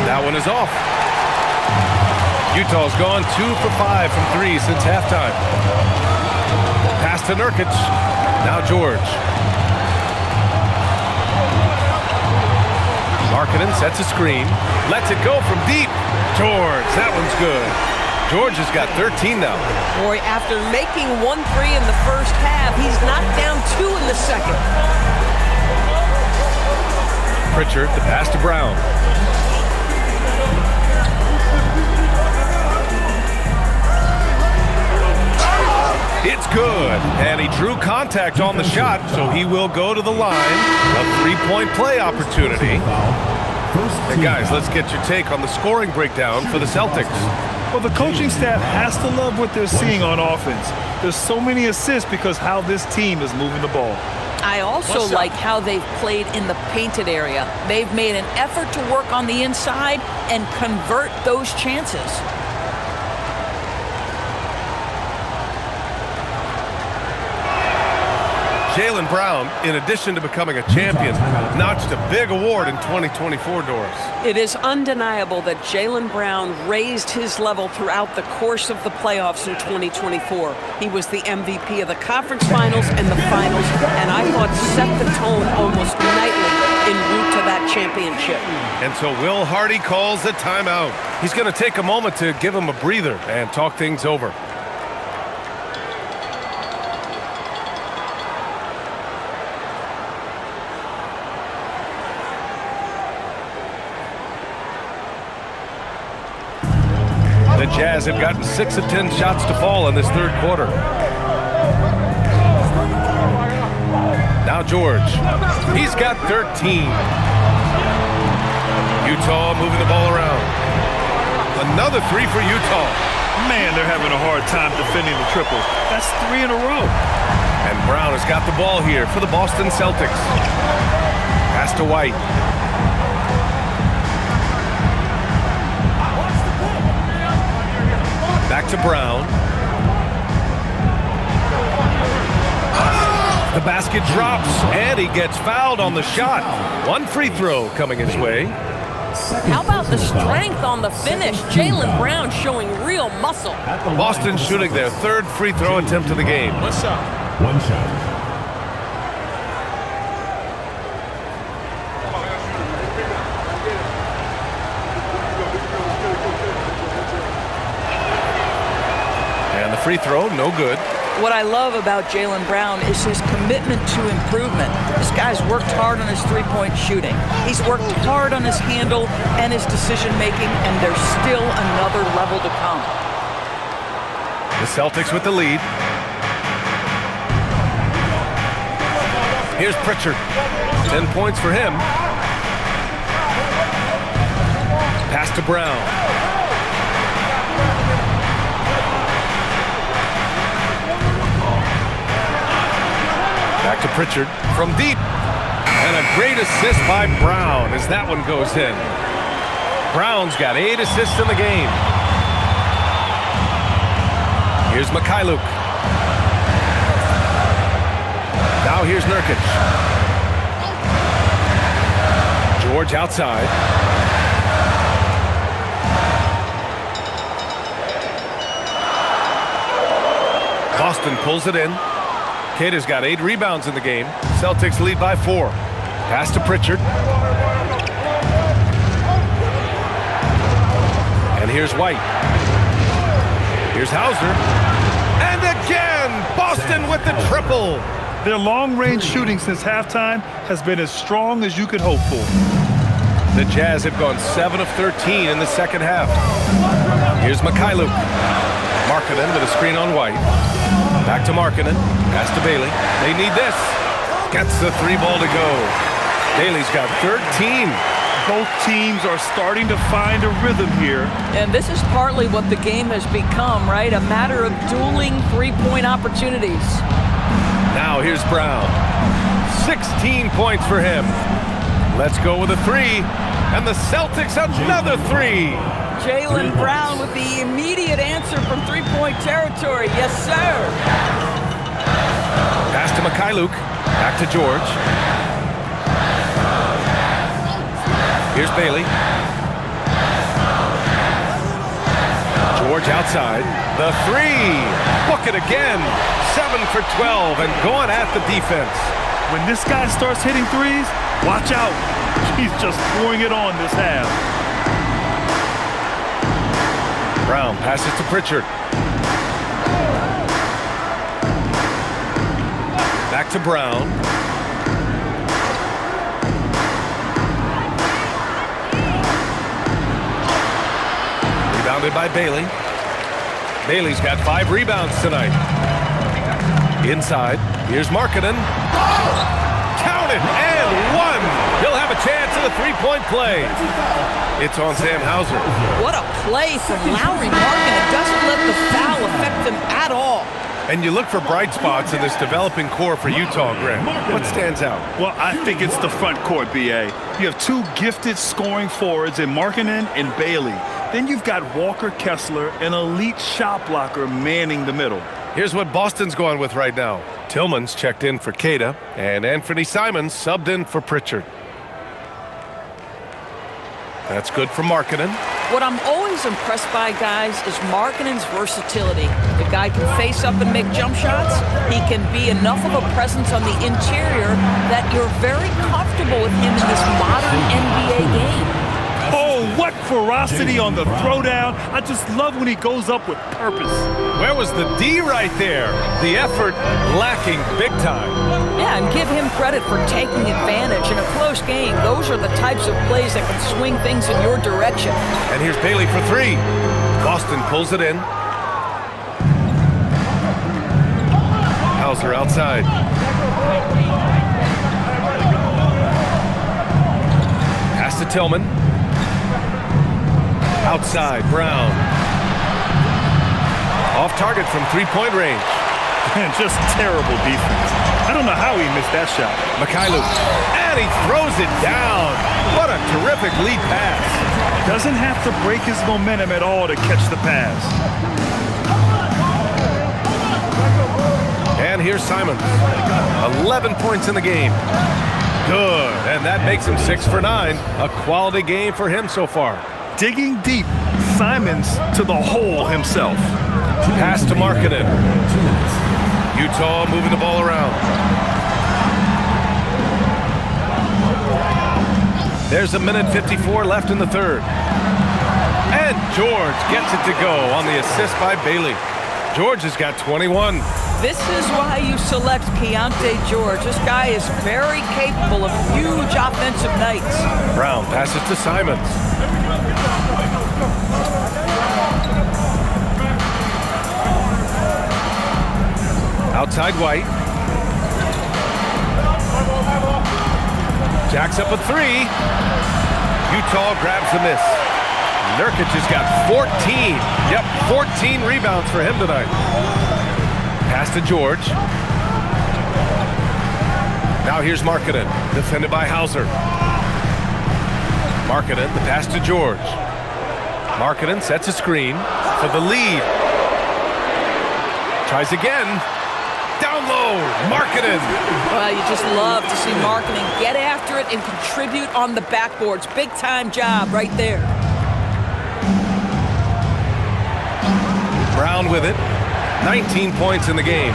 That one is off. Utah's gone 2 for 5 from 3 since halftime. Pass to Nurkic. Now George. Markkanen sets a screen. Lets it go from deep. George, that one's good. George has got 13 now. Boy, after making 1 3 in the first half, he's knocked down 2 in the second. Pritchard, the pass to Brown. It's good, and he drew contact on the shot, so he will go to the line. A three-point play opportunity. And guys, let's get your take on the scoring breakdown for the Celtics. Well, the coaching staff has to love what they're seeing on offense. There's so many assists because how this team is moving the ball. I also like how they've played in the painted area. They've made an effort to work on the inside and convert those chances. Jaylen Brown, in addition to becoming a champion, notched a big award in 2024, Doris. It is undeniable that Jaylen Brown raised his level throughout the course of the playoffs in 2024. He was the MVP of the conference finals and the finals, and I thought set the tone almost nightly en route to that championship. And so Will Hardy calls the timeout. He's going to take a moment to give him a breather and talk things over. The Jazz have gotten 6 of 10 shots to fall in this third quarter. Now George. He's got 13. Utah moving the ball around. Another three for Utah. Man, they're having a hard time defending the triple. That's 3 in a row. And Brown has got the ball here for the Boston Celtics. Pass to White. Back to Brown. The basket drops, and he gets fouled on the shot. One free throw coming his way. How about the strength on the finish? Jaylen Brown showing real muscle. Boston shooting their third free throw attempt of the game. One shot. One shot. Free throw, no good. What I love about Jaylen Brown is his commitment to improvement. This guy's worked hard on his three-point shooting. He's worked hard on his handle and his decision-making, and there's still another level to come. The Celtics with the lead. Here's Pritchard. 10 points for him. Pass to Brown. Back to Pritchard from deep. And a great assist by Brown as that one goes in. Brown's got 8 assists in the game. Here's Mikhailuk. Now here's Nurkic. George outside. Boston pulls it in. Kata's got 8 rebounds in the game. Celtics lead by 4. Pass to Pritchard. And here's White. Here's Hauser. And again, Boston with the triple. Their long-range shooting since halftime has been as strong as you could hope for. The Jazz have gone 7 of 13 in the second half. Here's Mikhailuk. Markkanen with a screen on White. Back to Markkanen. Pass to Bailey. They need this. Gets the 3 ball to go. Bailey's got 13. Both teams are starting to find a rhythm here. And this is partly what the game has become, right? A matter of dueling three-point opportunities. Now here's Brown. 16 points for him. Let's go with a 3. And the Celtics another 3. Jaylen Brown with the immediate answer from three-point territory. Yes, sir. Pass to Mikhailuk. Back to George. Here's Bailey. George outside. The 3. Book it again. 7 for 12 and going at the defense. When this guy starts hitting threes, watch out. He's just pouring it on this half. Brown passes to Pritchard. Back to Brown. Rebounded by Bailey. Bailey's got 5 rebounds tonight. Inside, here's Markkanen. Count it, and 1. He'll have a chance at a 3-point play. It's on Sam Hauser. What a play from Lauri Markkanen. Doesn't let the foul affect him at all. And you look for bright spots in this developing core for Utah, Grant. What stands out? Well, I think it's the front court, B.A. You have 2 gifted scoring forwards in Markkanen and Bailey. Then you've got Walker Kessler, an elite shot blocker, manning the middle. Here's what Boston's going with right now. Tillman's checked in for Queta, and Anthony Simons subbed in for Pritchard. That's good for Markkanen. What I'm always impressed by, guys, is Markkanen's versatility. The guy can face up and make jump shots. He can be enough of a presence on the interior that you're very comfortable with him in this modern NBA game. Oh, what ferocity on the throwdown. I just love when he goes up with purpose. Where was the D right there? The effort lacking big time. Yeah, and give him credit for taking advantage. In a close game, those are the types of plays that can swing things in your direction. And here's Bailey for 3. Boston pulls it in. Hauser outside. Pass to Tillman. Outside, Brown. Off target from 3-point range. And just terrible defense. I don't know how he missed that shot. Mikhailuk. And he throws it down. What a terrific lead pass. Doesn't have to break his momentum at all to catch the pass. And here's Simons. 11 points in the game. Good. And that makes him 6 for 9. A quality game for him so far. Digging deep, Simons to the hole himself. Pass to Markkanen. Utah moving the ball around. There's 1:54 left in the third. And George gets it to go on the assist by Bailey. George has got 21. This is why you select Keyonte George. This guy is very capable of huge offensive nights. Brown passes to Simons. Outside White. Jacks up a 3. Utah grabs the miss. Nurkic has got 14. Yep, 14 rebounds for him tonight. Pass to George. Now here's Markkanen, defended by Hauser. Markkanen, the pass to George. Markkanen sets a screen for the lead. Tries again. Down low, Markkanen. Well, you just love to see Markkanen get after it and contribute on the backboards. Big time job right there. Brown with it. 19 points in the game.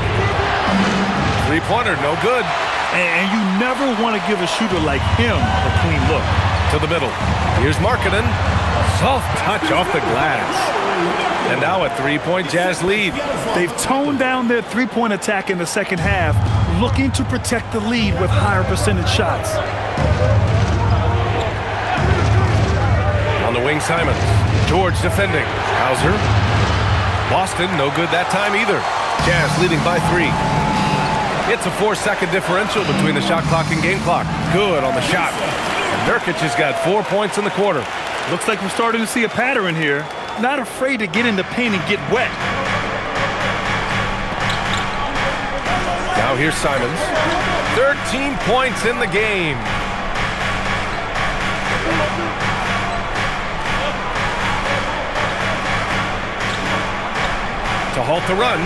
3-pointer, no good. And you never want to give a shooter like him a clean look. To the middle. Here's Markkanen. Soft touch off the glass. And now a 3-point Jazz lead. They've toned down their 3-point attack in the second half, looking to protect the lead with higher percentage shots. On the wing, Simons. George defending. Hauser. Boston, no good that time either. Jazz leading by 3. It's a 4-second differential between the shot clock and game clock. Good on the shot. And Nurkic has got 4 points in the quarter. Looks like we're starting to see a pattern here. Not afraid to get in the paint and get wet. Now here's Simons. 13 points in the game. To halt the run.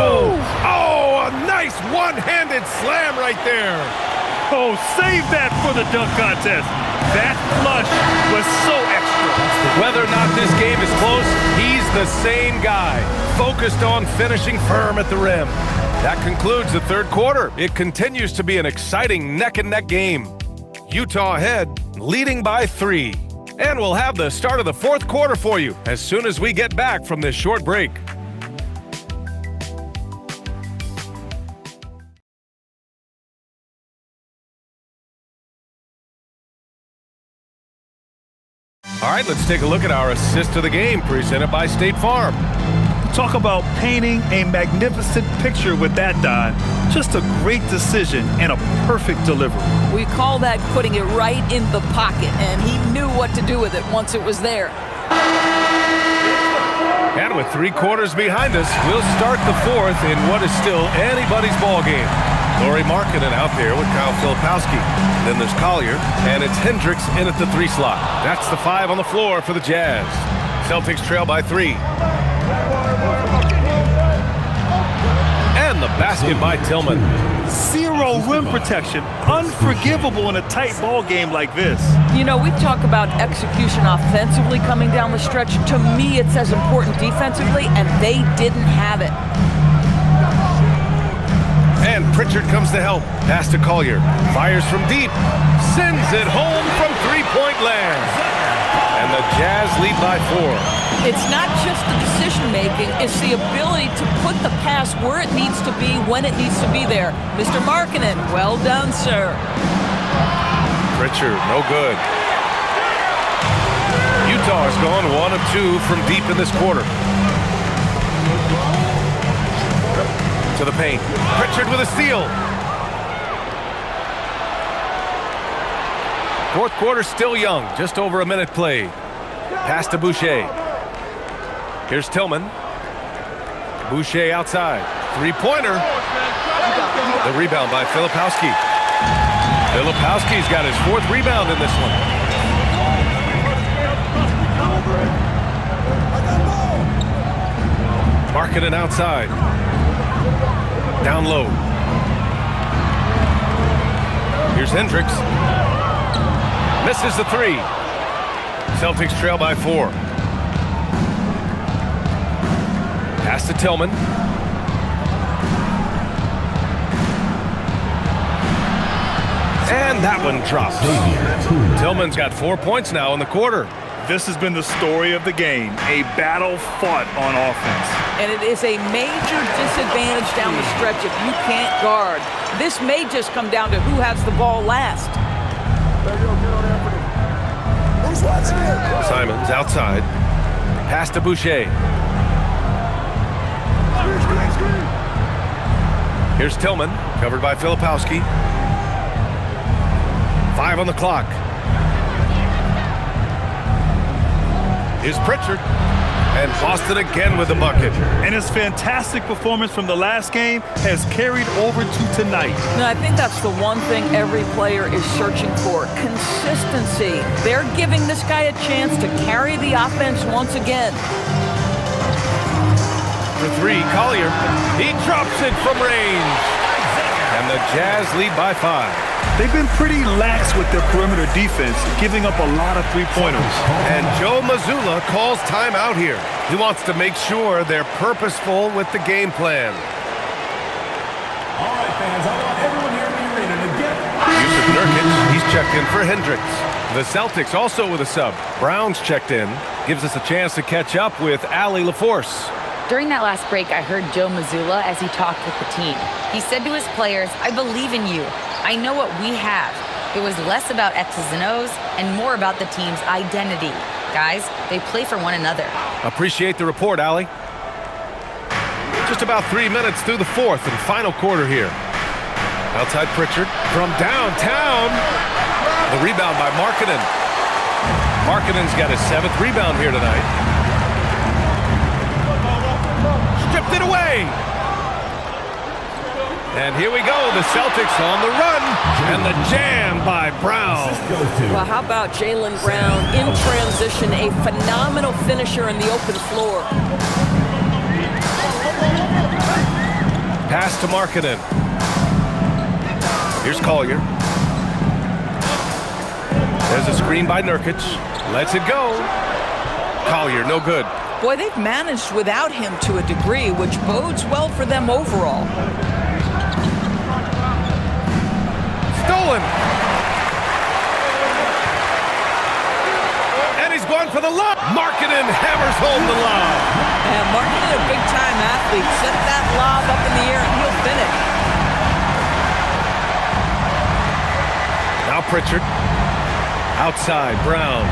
Oh, a nice one-handed slam right there. Oh, save that for the dunk contest. That flush was so extra. Whether or not this game is close, he's the same guy, focused on finishing firm at the rim. That concludes the third quarter. It continues to be an exciting neck-and-neck game. Utah ahead, leading by 3. And we'll have the start of the fourth quarter for you as soon as we get back from this short break. All right, let's take a look at our assist of the game presented by State Farm. Talk about painting a magnificent picture with that, Don. Just a great decision and a perfect delivery. We call that putting it right in the pocket, and he knew what to do with it once it was there. And with 3 quarters behind us, we'll start the 4th in what is still anybody's ball game. Lauri Markkanen out there with Kyle Filipowski. Then there's Collier, and it's Hendricks in at the 3 slot. That's the 5 on the floor for the Jazz. Celtics trail by 3. And the basket by Tillman. 0 rim protection. Unforgivable in a tight ball game like this. You know, we talk about execution offensively coming down the stretch. To me, it's as important defensively, and they didn't have it. And Pritchard comes to help. Pass to Collier. Fires from deep. Sends it home from 3-point land. And the Jazz lead by 4. It's not just the decision-making, it's the ability to put the pass where it needs to be, when it needs to be there. Mr. Markkanen, well done, sir. Pritchard, no good. Utah has gone 1 of 2 from deep in this quarter. To the paint. Pritchard with a steal. 4th quarter still young, just over a minute played. Pass to Boucher. Here's Tillman. Boucher outside. 3-pointer. The rebound by Filipowski. Filipowski's got his 4th rebound in this one. Markkanen outside. Down low. Here's Hendricks. Misses the 3. Celtics trail by 4. Pass to Tillman. And that one drops. Tillman's got 4 points now in the quarter. This has been the story of the game, a battle fought on offense. And it is a major disadvantage down the stretch if you can't guard. This may just come down to who has the ball last. Simons outside. Pass to Boucher. Here's Tillman, covered by Filipowski. 5 on the clock. Here's Pritchard. And Boston again with the bucket. And his fantastic performance from the last game has carried over to tonight. No, I think that's the one thing every player is searching for. Consistency. They're giving this guy a chance to carry the offense once again. For 3, Collier. He drops it from range. And the Jazz lead by 5. They've been pretty lax with their perimeter defense, giving up a lot of 3-pointers. And Joe Mazzulla calls timeout here. He wants to make sure they're purposeful with the game plan. All right, fans, I want everyone here in the arena to get... Yusuf Nurkic, he's checked in for Hendricks. The Celtics also with a sub. Brown's checked in. Gives us a chance to catch up with Allie LaForce. During that last break, I heard Joe Mazzulla as he talked with the team. He said to his players, "I believe in you. I know what we have." It was less about X's and O's and more about the team's identity. Guys, they play for one another. Appreciate the report, Allie. Just about 3 minutes through the 4th and final quarter here. Outside Pritchard from downtown. The rebound by Markkanen. Markkanen's got his 7th rebound here tonight. Stripped it away. And here we go, the Celtics on the run, and the jam by Brown. Well, how about Jaylen Brown in transition, a phenomenal finisher in the open floor. Pass to Markkanen. Here's Collier. There's a screen by Nurkic. Lets it go. Collier, no good. Boy, they've managed without him to a degree, which bodes well for them overall. Stolen. And he's going for the lob. Markkanen hammers home the lob. And Markkanen, a big-time athlete, set that lob up in the air and he'll finish. Now Pritchard. Outside, Brown.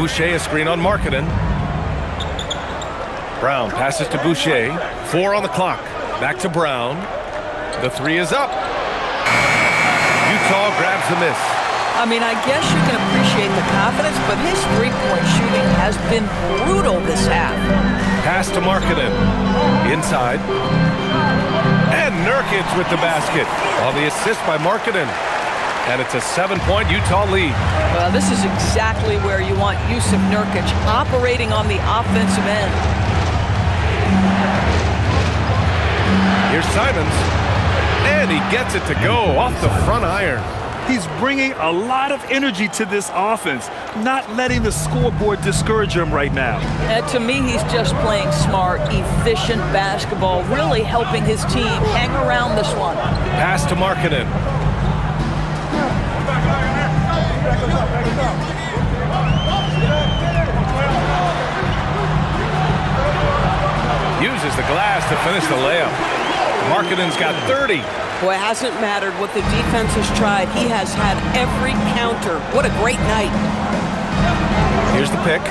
Boucher, a screen on Markkanen. Brown passes to Boucher. 4 on the clock. Back to Brown. The 3 is up. Utah grabs the miss. I mean, I guess you can appreciate the confidence, but his three-point shooting has been brutal this half. Pass to Markkanen. Inside. And Nurkic with the basket on the assist by Markkanen. And it's a 7-point Utah lead. Well, this is exactly where you want Jusuf Nurkic operating on the offensive end. Here's Simons. And he gets it to go off the front iron. He's bringing a lot of energy to this offense, not letting the scoreboard discourage him right now. To me, he's just playing smart, efficient basketball, really helping his team hang around this one. Pass to Markkanen. Uses the glass to finish the layup. Markkanen's got 30. Boy, it hasn't mattered what the defense has tried. He has had every counter. What a great night. Here's the pick.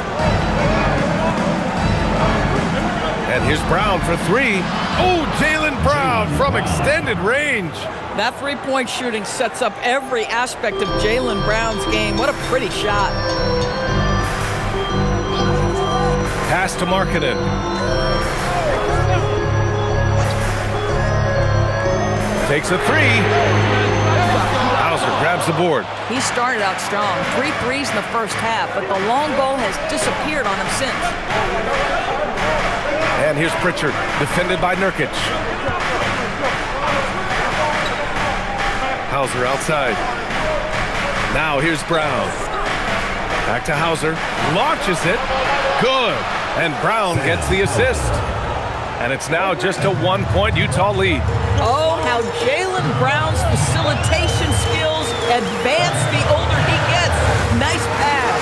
And here's Brown for 3. Oh, Jaylen Brown from extended range. That three-point shooting sets up every aspect of Jaylen Brown's game. What a pretty shot. Pass to Markkanen. Takes a 3. Hauser grabs the board. He started out strong. 3 threes in the first half, but the long ball has disappeared on him since. And here's Pritchard, defended by Nurkic. Hauser outside. Now here's Brown. Back to Hauser. Launches it. Good. And Brown gets the assist. And it's now just a 1-point Utah lead. Oh, how Jaylen Brown's facilitation skills advance the older he gets. Nice pass.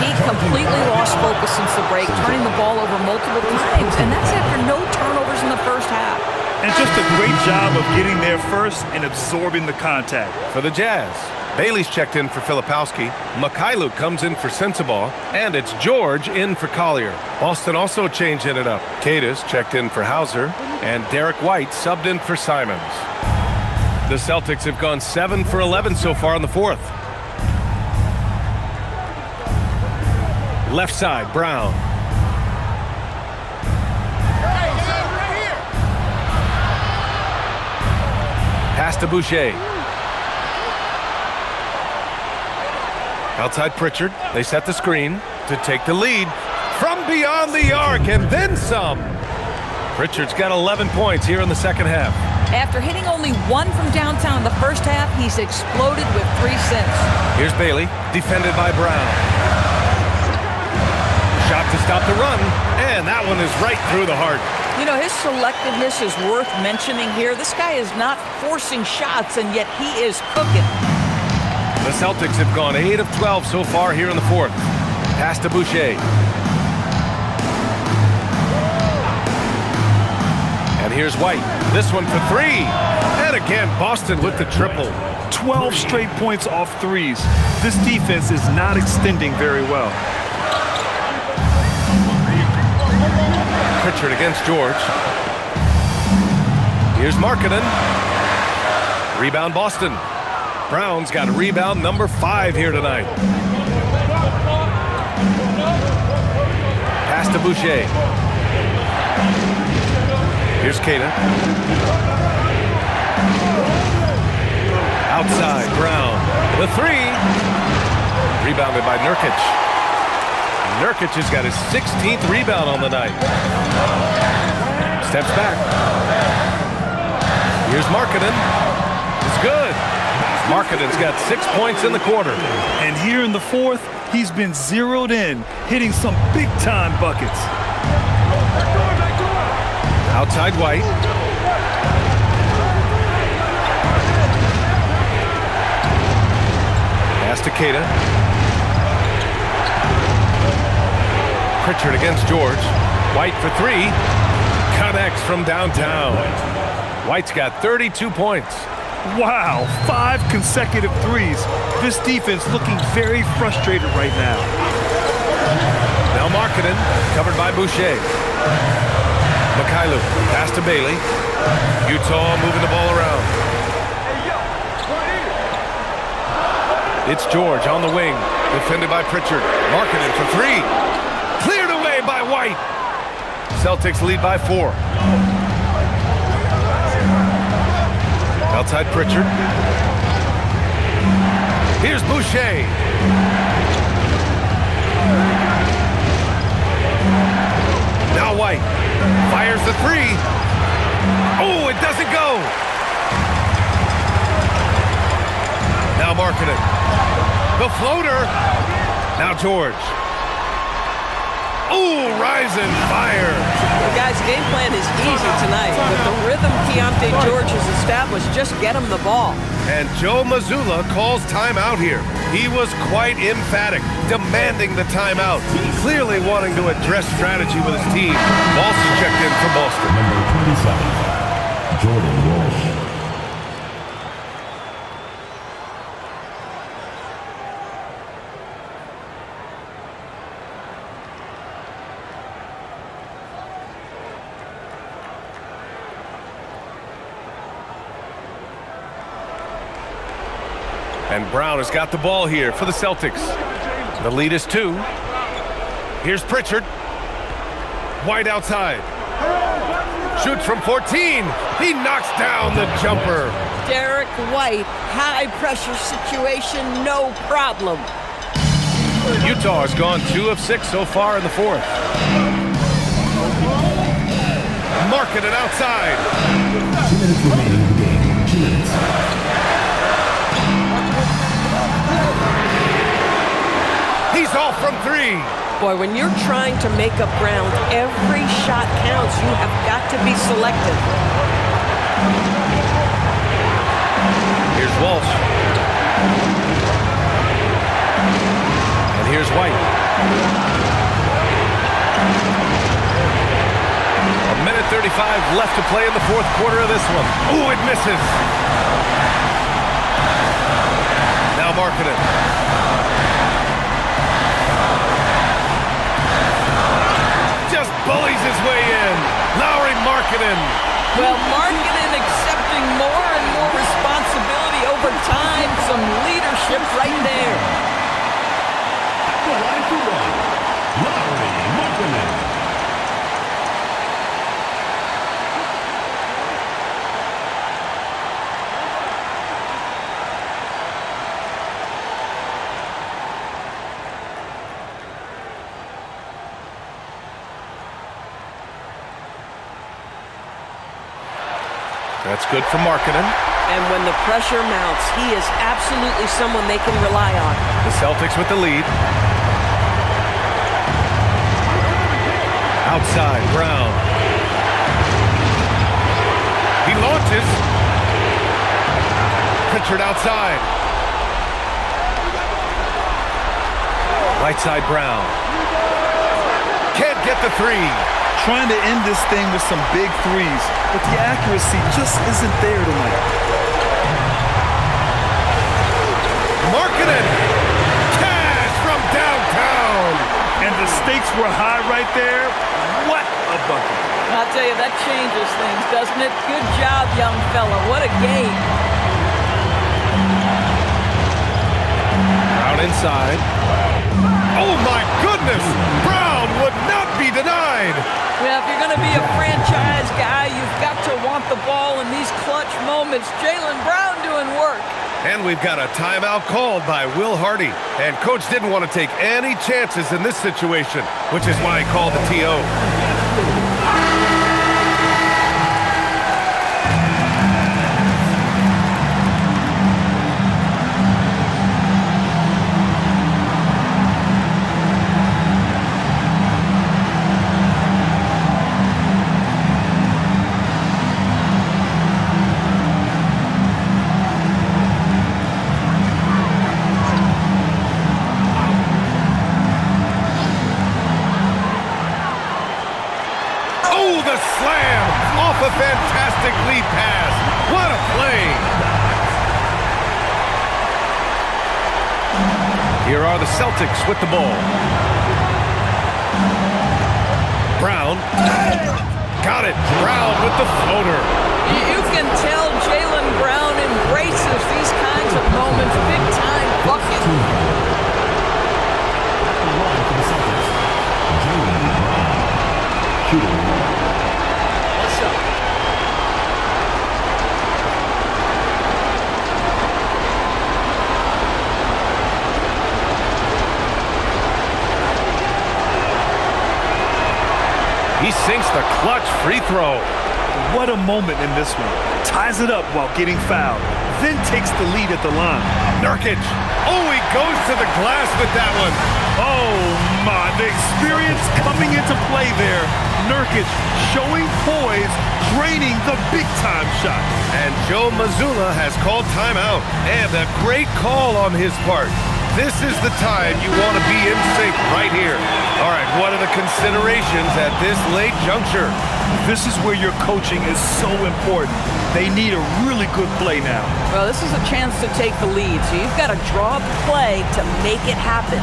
He completely lost focus since the break, turning the ball over multiple times, and that's after no turnovers in the first half. And just a great job of getting there first and absorbing the contact. For the Jazz, Bailey's checked in for Filipowski. Mikhailuk comes in for Sensabaugh. And it's George in for Collier. Boston also changing it up. Cadis checked in for Hauser. And Derek White subbed in for Simons. The Celtics have gone 7 for 11 so far in the fourth. Left side, Brown. Pass to Boucher. Outside Pritchard. They set the screen to take the lead from beyond the arc and then some. Pritchard's got 11 points here in the second half. After hitting only 1 from downtown in the first half, he's exploded with 3 since. Here's Bailey, defended by Brown. Shot to stop the run, and that one is right through the heart. You know, his selectiveness is worth mentioning here. This guy is not forcing shots, and yet he is cooking. The Celtics have gone 8 of 12 so far here in the fourth. Pass to Boucher. And here's White. This one for 3. And again, Boston with the triple. 12 straight points off threes. This defense is not extending very well. Pritchard against George. Here's Markkanen. Rebound Boston. Brown's got rebound number 5 here tonight. Pass to Boucher. Here's Kata. Outside, Brown. The 3. Rebounded by Nurkic. Nurkic has got his 16th rebound on the night. Steps back. Here's Markkanen. It's good. Markkanen's got 6 points in the quarter. And here in the fourth, he's been zeroed in, hitting some big-time buckets. Outside White. Pass to Kata. Pritchard against George. White for 3. Connects from downtown. White's got 32 points. Wow, 5 consecutive threes. This defense looking very frustrated right now. covered by Boucher. Mikhailu, pass to Bailey. Utah moving the ball around. It's George on the wing, defended by Pritchard. Marketing for three. Cleared away by White. Celtics lead by 4. Outside Pritchard. Here's Boucher. Now White fires the three. Oh, it doesn't go. Now Marketing. The floater. Now George. Oh, rising fire. The guy's game plan is easy tonight. With the rhythm Keontae George has established, just get him the ball. And Joe Mazzulla calls timeout here. He was quite emphatic, demanding the timeout, clearly wanting to address strategy with his team. Walsh is checked in for Boston. Number 27, Jordan Walsh. And Brown has got the ball here for the Celtics. The lead is 2. Here's Pritchard. White outside. Shoots from 14. He knocks down the jumper. Derek White, high pressure situation, no problem. Utah has gone 2 of 6 so far in the 4th. Marketing outside. 2 minutes remaining in the game. 2 minutes. He's off from 3. Boy, when you're trying to make up ground, every shot counts. You have got to be selective. Here's Walsh. And here's White. 1:35 left to play in the 4th quarter of this one. Ooh, it misses. Now Marketing. Just bullies his way in. Lowry Marketing. Well, Marketing accepting more and more responsibility over time. Some leadership right there. The line to one. Lowry Marketing. That's good for Marketing. And when the pressure mounts, he is absolutely someone they can rely on. The Celtics with the lead. Outside, Brown. He launches. Pritchard outside. Right side, Brown. Can't get the 3. Trying to end this thing with some big threes, but the accuracy just isn't there tonight. Marketing. Cash from downtown. And the stakes were high right there. What a bucket. I'll tell you, that changes things, doesn't it? Good job, young fella. What a game. Brown inside. Oh, my goodness. Brown would not be denied. Well, if you're going to be a franchise guy, you've got to want the ball in these clutch moments. Jaylen Brown doing work. And we've got a timeout called by Will Hardy. And Coach didn't want to take any chances in this situation, which is why he called the TO. A fantastic lead pass. What a play. Here are the Celtics with the ball. Got it. Brown with the floater. You can tell Jaylen Brown embraces these kinds of moments. Big time bucket. For the Celtics, Jaylen Brown. Shooting. What's up? He sinks the clutch free throw. What a moment in this one. Ties it up while getting fouled. Then takes the lead at the line. Nurkic. Oh, he goes to the glass with that one. Oh my, the experience coming into play there. Nurkic showing poise, draining the big-time shot. And Joe Mazzulla has called timeout. And a great call on his part. This is the time you want to be in sync right here. All right, what are the considerations at this late juncture? This is where your coaching is so important. They need a really good play now. Well, this is a chance to take the lead, so you've got to draw the play to make it happen.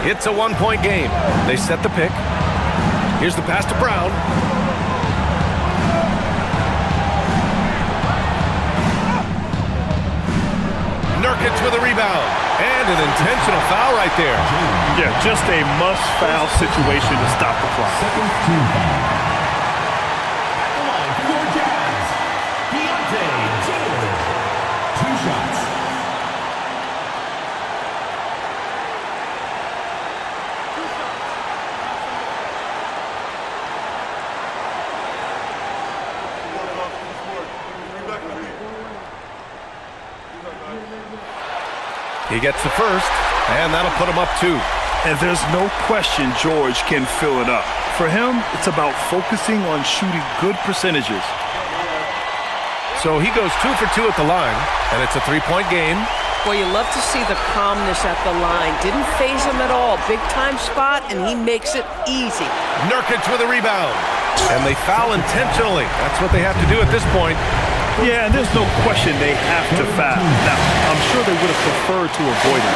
It's a one-point game. They set the pick. Here's the pass to Brown. Nurkic with a rebound. And an intentional foul right there. Yeah, just a must-foul situation to stop the clock. Second team foul. At the line for your Jazz, Keontae Taylor. 2 shots. He gets the first, and that'll put him up 2. And there's no question George can fill it up. For him, it's about focusing on shooting good percentages. So he goes 2 for 2 at the line, and it's a 3-point game. Boy, you love to see the calmness at the line. Didn't faze him at all. Big time spot, and he makes it easy. Nurkic with a rebound. And they foul intentionally. That's what they have to do at this point. Yeah, and there's no question they have to foul. Now, I'm sure they would have preferred to avoid it.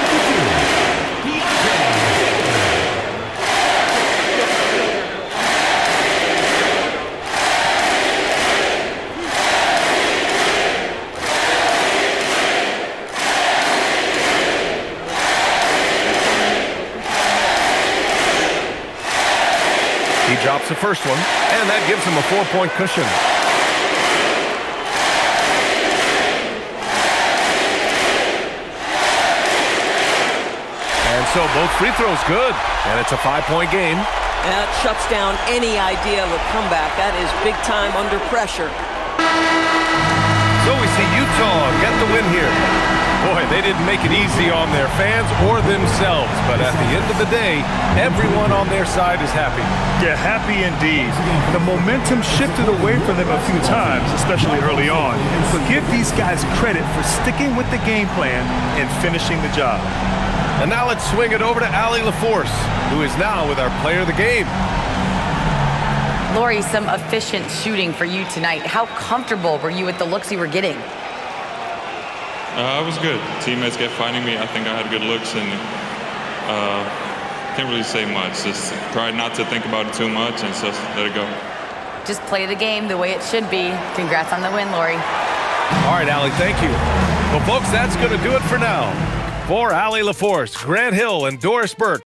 He drops the first one, and that gives him a 4-point cushion. And so both free throws good, and it's a 5-point game. That shuts down any idea of a comeback. That is big time under pressure. So we see Utah get the win here. Boy, they didn't make it easy on their fans or themselves, but at the end of the day, everyone on their side is happy. Yeah, happy indeed. The momentum shifted away from them a few times, especially early on. But give these guys credit for sticking with the game plan and finishing the job. And now let's swing it over to Allie LaForce, who is now with our player of the game. Lori, some efficient shooting for you tonight. How comfortable were you with the looks you were getting? It was good. Teammates kept finding me. I think I had good looks, and can't really say much. Just try not to think about it too much and just let it go. Just play the game the way it should be. Congrats on the win, Lori. All right, Allie, thank you. Well, folks, that's going to do it for now. For Allie LaForce, Grant Hill, and Doris Burke,